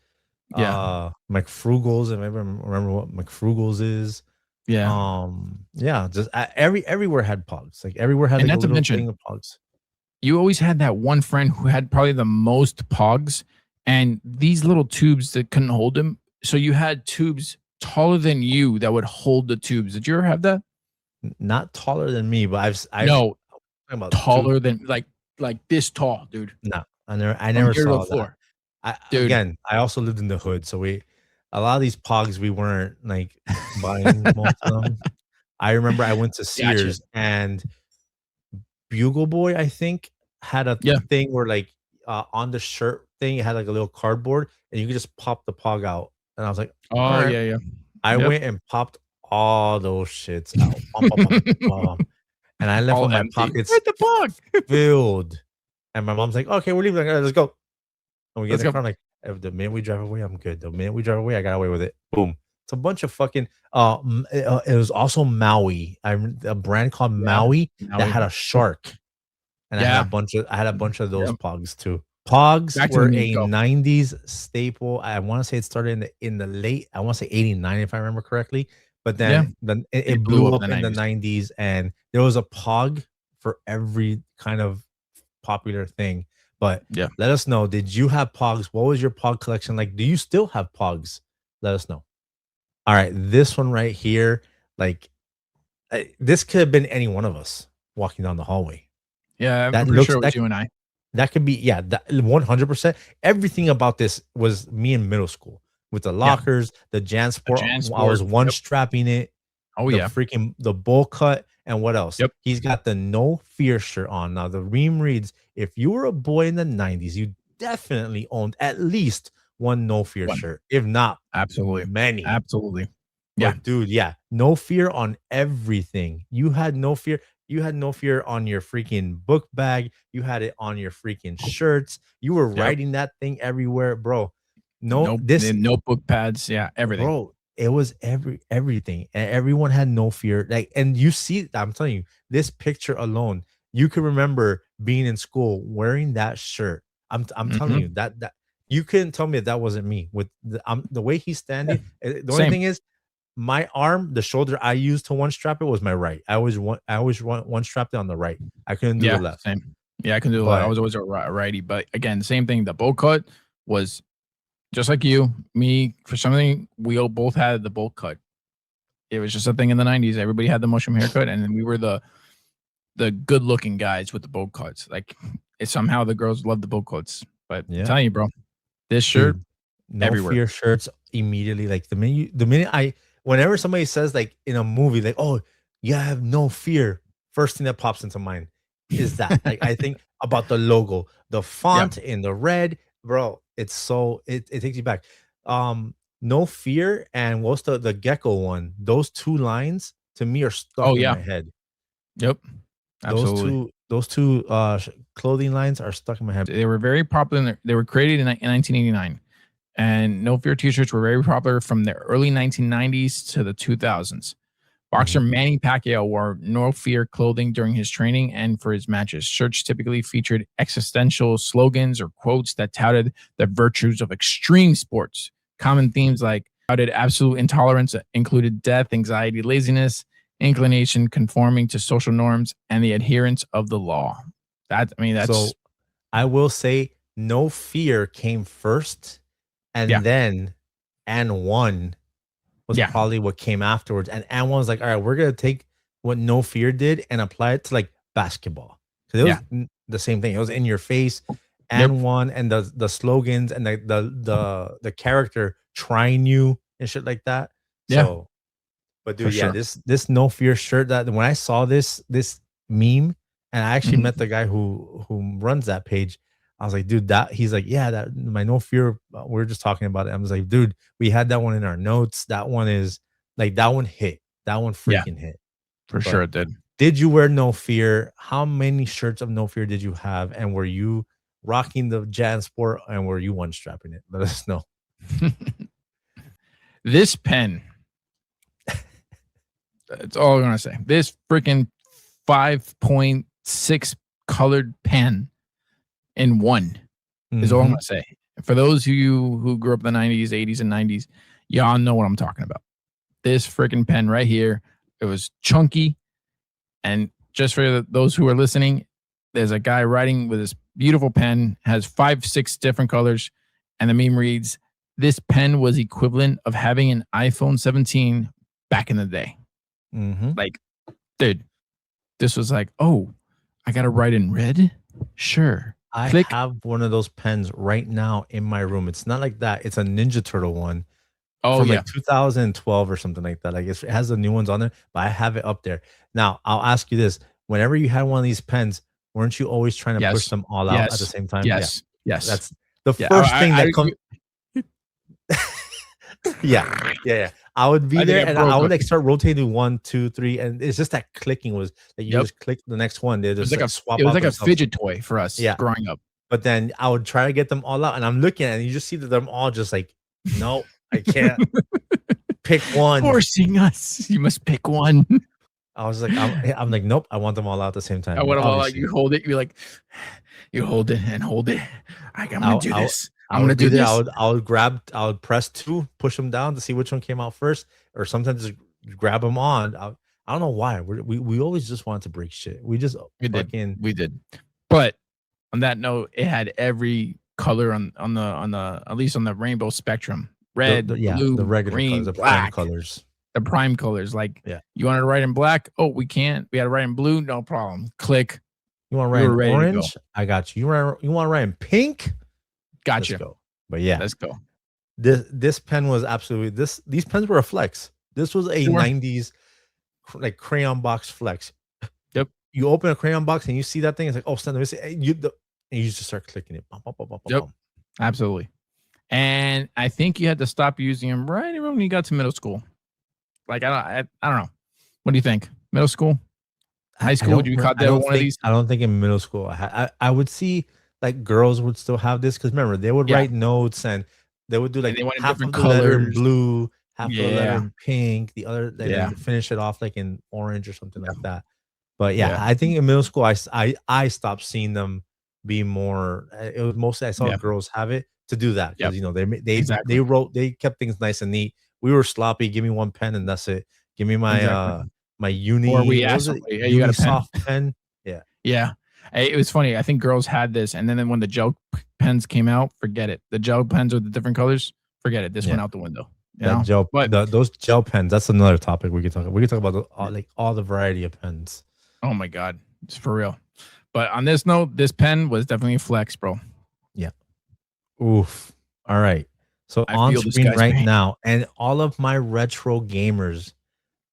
McFrugal's. I remember what McFrugal's is. Yeah. Just everywhere had pogs. Like everywhere had like a little thing of pogs. you always had that one friend who had probably the most pogs and these little tubes that couldn't hold him. So you had tubes taller than you that would hold the tubes. Did you ever have that? Not taller than me, but I've No, talking about two. taller than like this tall, dude. No, I From never here to the saw that. floor, I dude. again, I also lived in the hood, so a lot of these pogs we weren't like buying most of them. I remember I went to Gotcha. Sears and Bugle Boy, I think, had a Yeah. thing where like on the shirt thing, it had like a little cardboard and you could just pop the pog out. And I was like, all Oh right. yeah, yeah. I Yep. went and popped all those shits out. Bum, bum, bum, bum, bum. And I left All with my empty. pockets Where's the pog? filled. And my mom's like, okay, we're leaving. Like, let's go. And we get in Let's the go. car. I'm like, the minute we drive away, I'm good. The minute we drive away, I got away with it. Boom. It's a bunch of fucking. It was also Maui. A brand called Yeah. Maui that Maui. had a shark, and Yeah. I had a bunch of those Yeah. pogs too. Pogs Back to the were memes, a go. 90s staple. I want to say it started in the late, I want to say 89 if I remember correctly. But Yeah. then It it blew blew up up in the in the 90s. 90s and there was a pog for every kind of popular thing. But Yeah. let us know, did you have pogs? What was your pog collection like? Do you still have pogs? Let us know. All right, this one right here, like this could have been any one of us walking down the hallway. Yeah, I'm That pretty sure looks it was you and I. that could be, yeah, that 100%. Everything about this was me in middle school with the Yeah. lockers, the A JanSport. Jan I was Sport. one Yep. strapping it, Oh the yeah. freaking the bowl cut, and what else? Yep. He's got the no fear shirt on. Now the ream reads, if you were a boy in the 90s, you definitely owned at least one no fear One. shirt, if not Absolutely. many. Absolutely. Yeah. But dude, yeah, no fear on everything. You had no fear. You had no fear on your freaking book bag. You had it on your freaking shirts. You were Yep. writing that thing everywhere, bro. No, Nope. this, Notebook pads. Yeah. Everything. bro, it was everything. And everyone had no fear. Like, and you see, I'm telling you, this picture alone, you can remember being in school wearing that shirt. I'm telling you Mhm. that you couldn't tell me that wasn't me with the way he's Yeah. standing. The only Same. thing is my arm, the shoulder I used to one strap it was my right. I always one strapped it on the right. I couldn't do the Yeah. left. Same. Yeah, I can do a lot. I But was always a righty, but again, same thing. The bowl cut was just like you, me. For something, we all both had the bowl cut. It was just a thing in the 90s. Everybody had the mushroom haircut, and then we were the good looking guys with the bowl cuts. Like somehow the girls loved the bowl cuts. But I'm yeah, telling you, bro, this shirt dude, no everywhere. fear shirts immediately. Like the minute I whenever somebody says like in a movie, like, oh, you have no fear, first thing that pops into mind is that. Like I think about the logo, the Yep. font in the red, bro. It's so it takes you back. No fear and what's the gecko one? Those two lines to me are Oh stuck in yeah. my head. Yep. Absolutely. Those two clothing lines are stuck in my head. They were very popular. They were created in 1989. And No Fear t-shirts were very popular from the early 1990s to the 2000s. Boxer Mhm. Manny Pacquiao wore No Fear clothing during his training and for his matches. Shirts typically featured existential slogans or quotes that touted the virtues of extreme sports. Common themes like touted absolute intolerance included death, anxiety, laziness, inclination, conforming to social norms, and the adherence of the law. That's So I will say No Fear came first, yeah, and then and one was yeah, probably what came afterwards. And one was like, all right, we're gonna take what No Fear did and apply it to like basketball because it yeah, was the same thing. It was in your face, yep, and one and the slogans and the character trying you and shit like that. yeah, So, but for dude, yeah, sure. this No Fear shirt that when I saw this meme and I actually met Mhm. the guy who runs that page, I was like, dude, that he's like, yeah, that my No Fear. We are just talking about it. I was like, dude, we had that one in our notes. That one is like that one hit. That one Yeah, freaking hit. for sure But it did. did you wear No Fear? How many shirts of No Fear did you have? And were you rocking the JanSport and were you one strapping it? Let us know. This pen, that's all I'm gonna say. This freaking 5.6 colored pen in one is all I'm Mhm. gonna say. For those of you who grew up in the 90s, 80s, and 90s, y'all know what I'm talking about. This freaking pen right here, it was chunky. And just for those who are listening, there's a guy writing with this beautiful pen, has 5-6 different colors, and the meme reads, "This pen was equivalent of having an iPhone 17 back in the day." Like, dude, this was like, oh, I gotta write in red? Sure. I Click. have one of those pens right now in my room. It's not like that. It's a Ninja Turtle one Oh, from yeah. like 2012 or something like that. Like it has the new ones on there, but I have it up there. Now, I'll ask you this. Whenever you had one of these pens, weren't you always trying to push Yes. them all out at the Yes. same time? Yeah. Yes. Yes. That's the Yeah. first thing that comes. Yeah. I would be I think there I and broke I would it. like start rotating 1, 2, 3, and it's just that clicking was like you Yep. just click the next one. They It was just like swap it was out like a themselves. fidget toy for us Yeah. growing up. But then I would try to get them all out, and I'm looking at it, and you just see that they're all just like, no, I can't pick one. Forcing us. You must pick one. I was like, I'm like, nope, I want them all out at the same time. I want them all like Obviously. you hold it. You're like, you hold it and hold it. I'm gonna do this. I'm would gonna do there. this. I would press 2, push them down to see which one came out first, or sometimes just grab them on. I don't know why. We always just wanted to break shit. We just We fucking did. But on that note, it had every color on the at least on the rainbow spectrum. Red, blue, the regular green, colors, the black. prime colors. The prime colors. Like, Yeah. You wanted to write in black? Oh, we can't. We had to write in blue. No problem. Click. You want to write in orange? I got you. You want to write in pink? Gotcha. Let's go. But yeah, let's go. This pen was absolutely these pens were a flex. This was a 90s like crayon box flex. Yep. You open a crayon box and you see that thing, it's like, oh, stand there. And you just start clicking it. Yep. Absolutely. And I think you had to stop using them right around when you got to middle school. Like, I don't know. What do you think? Middle school? High school? Would you caught that one of these? I don't think in middle school I would see like girls would still have this because remember they would write notes and they would do like half of the letter in blue, half of the letter in pink, the other they finish it off like in orange or something like that. But I think in middle school I stopped seeing them be more. It was mostly I saw girls have it to do that because you know they kept things nice and neat. We were sloppy. Give me one pen and that's it. Give me my my uni. Or we asked them, hey, you got a soft pen? Yeah. It was funny. I think girls had this, and then when the gel pens came out, forget it. The gel pens with the different colors, forget it. This went out the window. Those gel pens. That's another topic we could talk about. We could talk about like all the variety of pens. Oh my god, it's for real. But on this note, this pen was definitely a flex, bro. Yeah. Oof. All right. So on screen right now, and all of my retro gamers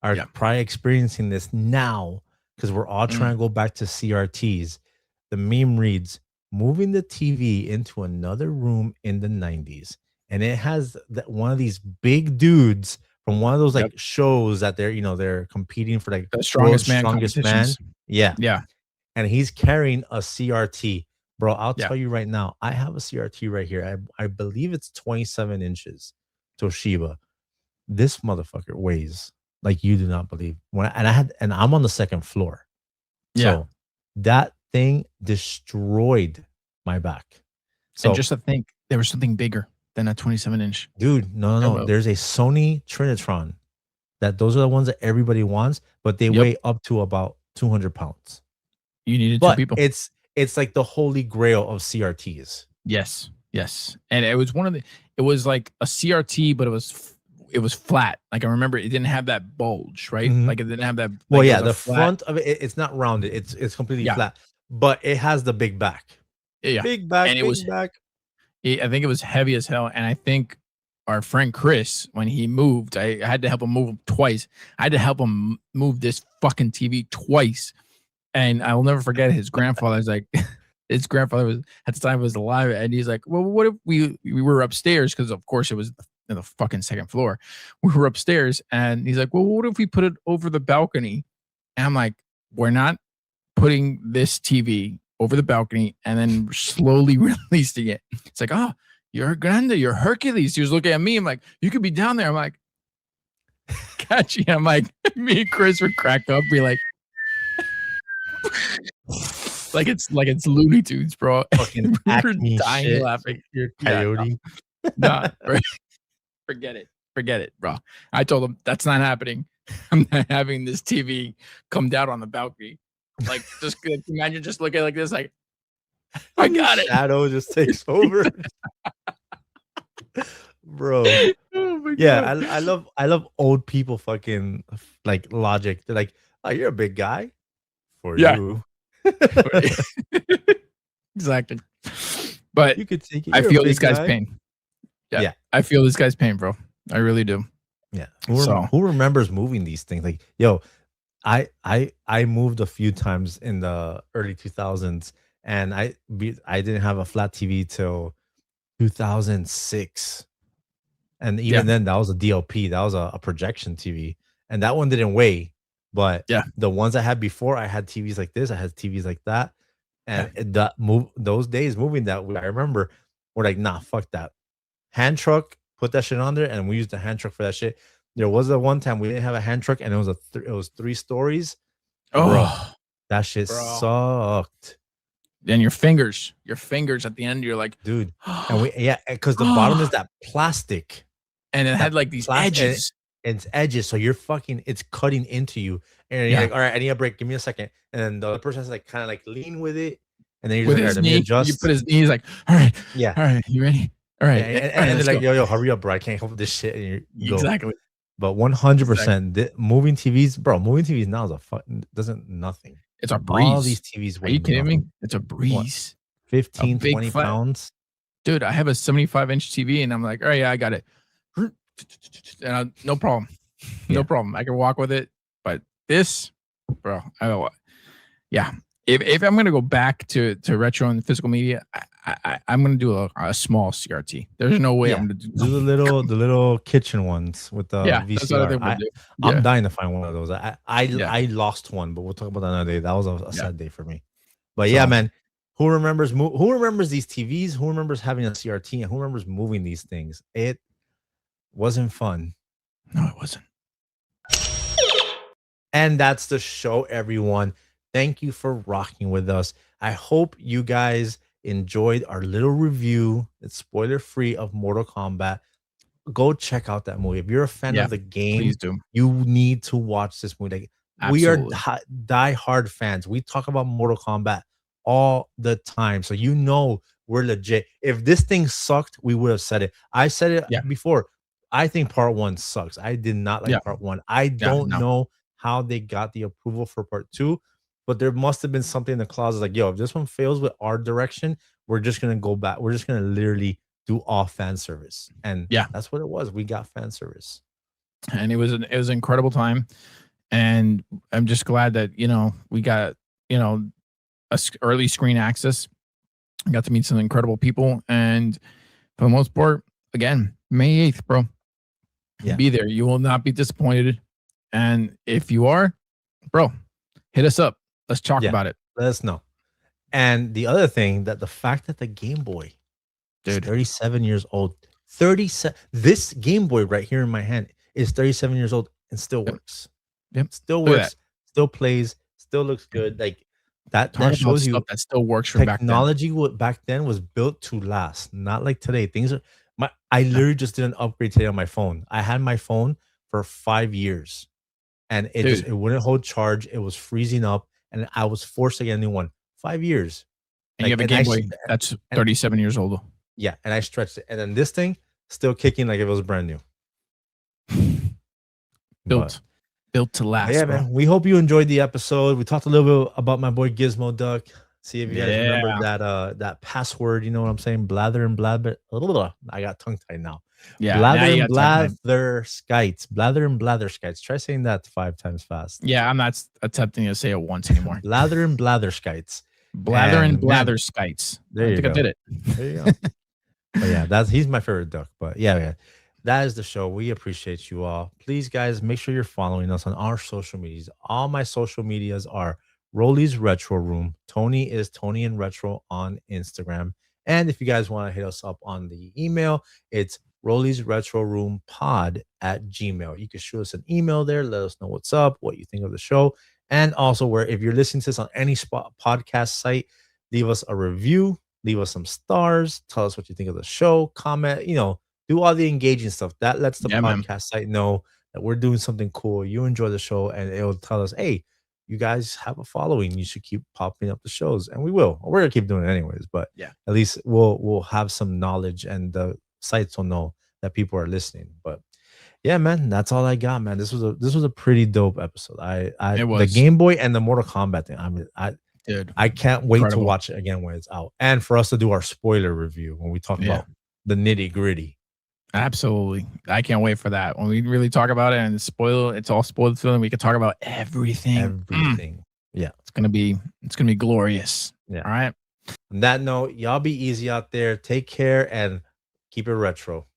are probably experiencing this now because we're all trying to go back to CRTs. The meme reads, moving the TV into another room in the 90s. And it has one of these big dudes from one of those like shows that they're competing for like the strongest man. Yeah. And he's carrying a CRT. Bro, I'll tell you right now, I have a CRT right here. I believe it's 27 inches Toshiba. This motherfucker weighs like you do not believe. And I'm on the second floor. So that thing destroyed my back. So and just to think there was something bigger than a 27-inch. Dude, no. There's a Sony Trinitron those are the ones that everybody wants, but they weigh up to about 200 pounds. You needed two people. It's like the holy grail of CRTs. Yes. And it was it was like a CRT, but it was flat. Like I remember it didn't have that bulge, right? Like it didn't have that. Well, the front of it's not rounded. It's completely flat, but it has the big back. Yeah. Big back, and big back. I think it was heavy as hell. And I think our friend Chris, when he moved, I had to help him move twice. I had to help him move this fucking TV twice. And I will never forget his grandfather was like, his grandfather was at the time was alive. And he's like, well, what if we were upstairs? Because of course it was in the fucking second floor. We were upstairs and he's like, well, what if we put it over the balcony? And I'm like, we're not putting this TV over the balcony and then slowly releasing it. It's like, oh, you're Grande, you're Hercules. He was looking at me. I'm like, you could be down there. I'm like, catchy. I'm like, me and Chris would crack up, be like, like it's Looney Tunes, bro. Fucking we're dying shit. laughing. You're coyote. Nah, forget it, bro. I told him that's not happening. I'm not having this TV come down on the balcony. Like, just imagine just looking like this, like, I got it. Shadow just takes over, bro. Oh my Yeah, god. I love old people fucking like logic. They're like, "Oh, you're a big guy for Yeah. you. Exactly. But You could take it. I You're a feel this big guy's guy." pain. Yeah. Yeah, I feel this guy's pain, bro. I really do. yeah. So, Who remembers moving these things? Like, yo, I moved a few times in the early 2000s, and I didn't have a flat TV till 2006. And yeah. even then, that was a DLP. That was a projection TV, and that one didn't weigh. But Yeah. the ones I had before, I had TVs like this. I had TVs like that, Yeah. and that move those days moving that way. I remember we're like, nah, fuck that. Hand truck, put that shit on there, and we used the hand truck for that shit. There was a one time we didn't have a hand truck, and it was it was 3 stories, bro. Oh, That shit bro. sucked, And your fingers at the end, you're like, dude. And oh, we yeah, because the bottom is that plastic. and it That had like these and edges. it's edges, so you're fucking it's cutting into you, and you're Yeah. like, "All right, I need a break. Give me a second." And then the other person has to, like, kinda, like, lean with it, and then you're just With like, "Alright, his let me knee, you put adjust." his knee, he's like, Yeah. all right, you ready? All Yeah, right, all right, and they're let's like, go. "Yo, hurry up, bro. I can't hold this shit," and you go. Exactly. But Exactly. 100%, moving TVs, bro, moving TVs now is a fucking doesn't nothing. It's a All these breeze. TVs Are weigh you kidding me? nothing. It's a What? breeze. A 15, big 20 flat pounds? dude, I have a 75-inch TV and I'm like, "Oh yeah, I got it." And no problem. No Yeah. problem. I can walk with it. But this, bro, yeah. If I'm gonna go back to retro and physical media, I'm gonna do a small CRT. There's no way I'm Yeah. gonna do Do the little kitchen ones with the yeah, that's what I VCR. think I'm gonna do. I'm Yeah, dying to find one of those. yeah, I lost one, but we'll talk about that another day. That was a yeah. sad day for me. But yeah, So man, who remembers these TVs? Who remembers having a CRT? And who remembers moving these things? It wasn't fun. no, it wasn't. And that's the show, everyone. Thank you for rocking with us. I hope you guys enjoyed our little review. It's spoiler free of Mortal Kombat. Go check out that movie. If you're a fan Yeah, of the please game, do. you need to watch this movie. Like, we are Absolutely. die-hard fans. We talk about Mortal Kombat all the time. So you know we're legit. If this thing sucked, we would have said it. I said it Yeah, before. I think part one sucks. I did not yeah, like part one. I yeah, don't no. know how they got the approval for part two, but there must have been something in the clauses like, yo, if this one fails with our direction, we're just gonna go back. We're just gonna literally do all fan service. And Yeah. that's what it was. We got fan service. And it was an incredible time. And I'm just glad that, we got, early screen access. I got to meet some incredible people. And for the most part, again, May 8th, bro. Yeah. Be there. You will not be disappointed. And if you are, bro, hit us up. Let's talk Yeah. about it. Let us know. And the other thing, that the fact that the Game Boy is Dude. 37 years old. 37. This Game Boy right here in my hand is 37 years old and still Yep. works. Yep. Still Look at works, still plays, still looks good. Like that Talk about shows you stuff that still works from back then. technology back then was built to last, not like today. Things are I literally just did an upgrade today on my phone. I had my phone for 5 years and Dude. it wouldn't hold charge. It was freezing up and I was forced to get a new one. 5 years. And you have a Game Boy that's 37 years old. Yeah, and I stretched it. And then this thing still kicking like if it was brand new. Built to last. Yeah, bro. man. We hope you enjoyed the episode. We talked a little bit about my boy Gizmoduck. See if you guys remember that password. You know what I'm saying? Blather and blabber. I got tongue tied now. Yeah. Blather you and got time. blather skites. Blather and blather skites. Try saying that 5 times fast. Yeah, I'm not attempting to say it once anymore. Blather and blather skites. Blather and man, blather skites. There I you think go. I did it. There you go. But yeah, he's my favorite duck. But yeah, that is the show. We appreciate you all. Please, guys, make sure you're following us on our social medias. All my social medias are Rolly's Retro Room. Tony is Tony and Retro on Instagram. And if you guys want to hit us up on the email, it's Rolly's Retro Room pod@gmail. You can shoot us an email there. Let us know what's up, what you think of the show. And also, where if you're listening to this on any podcast site, leave us a review, leave us some stars, tell us what you think of the show, comment, do all the engaging stuff. That lets the podcast site know that we're doing something cool. You enjoy the show, and it'll tell us, hey, you guys have a following. You should keep popping up the shows, and we will. We're gonna keep doing it anyways, but Yeah. at least we'll have some knowledge, and the sites will know that people are listening. But yeah, man, that's all I got, man. This was a pretty dope episode. It The was. Game Boy and the Mortal Kombat thing. Dude, I can't wait to incredible. watch it again when it's out, and for us to do our spoiler review when we talk Yeah. about the nitty gritty. Absolutely. I can't wait for that. When we really talk about it and it's all spoiled film, we can talk about everything. Everything. Yeah. It's gonna be glorious. Yeah. All right. On that note, y'all be easy out there. Take care and keep it retro.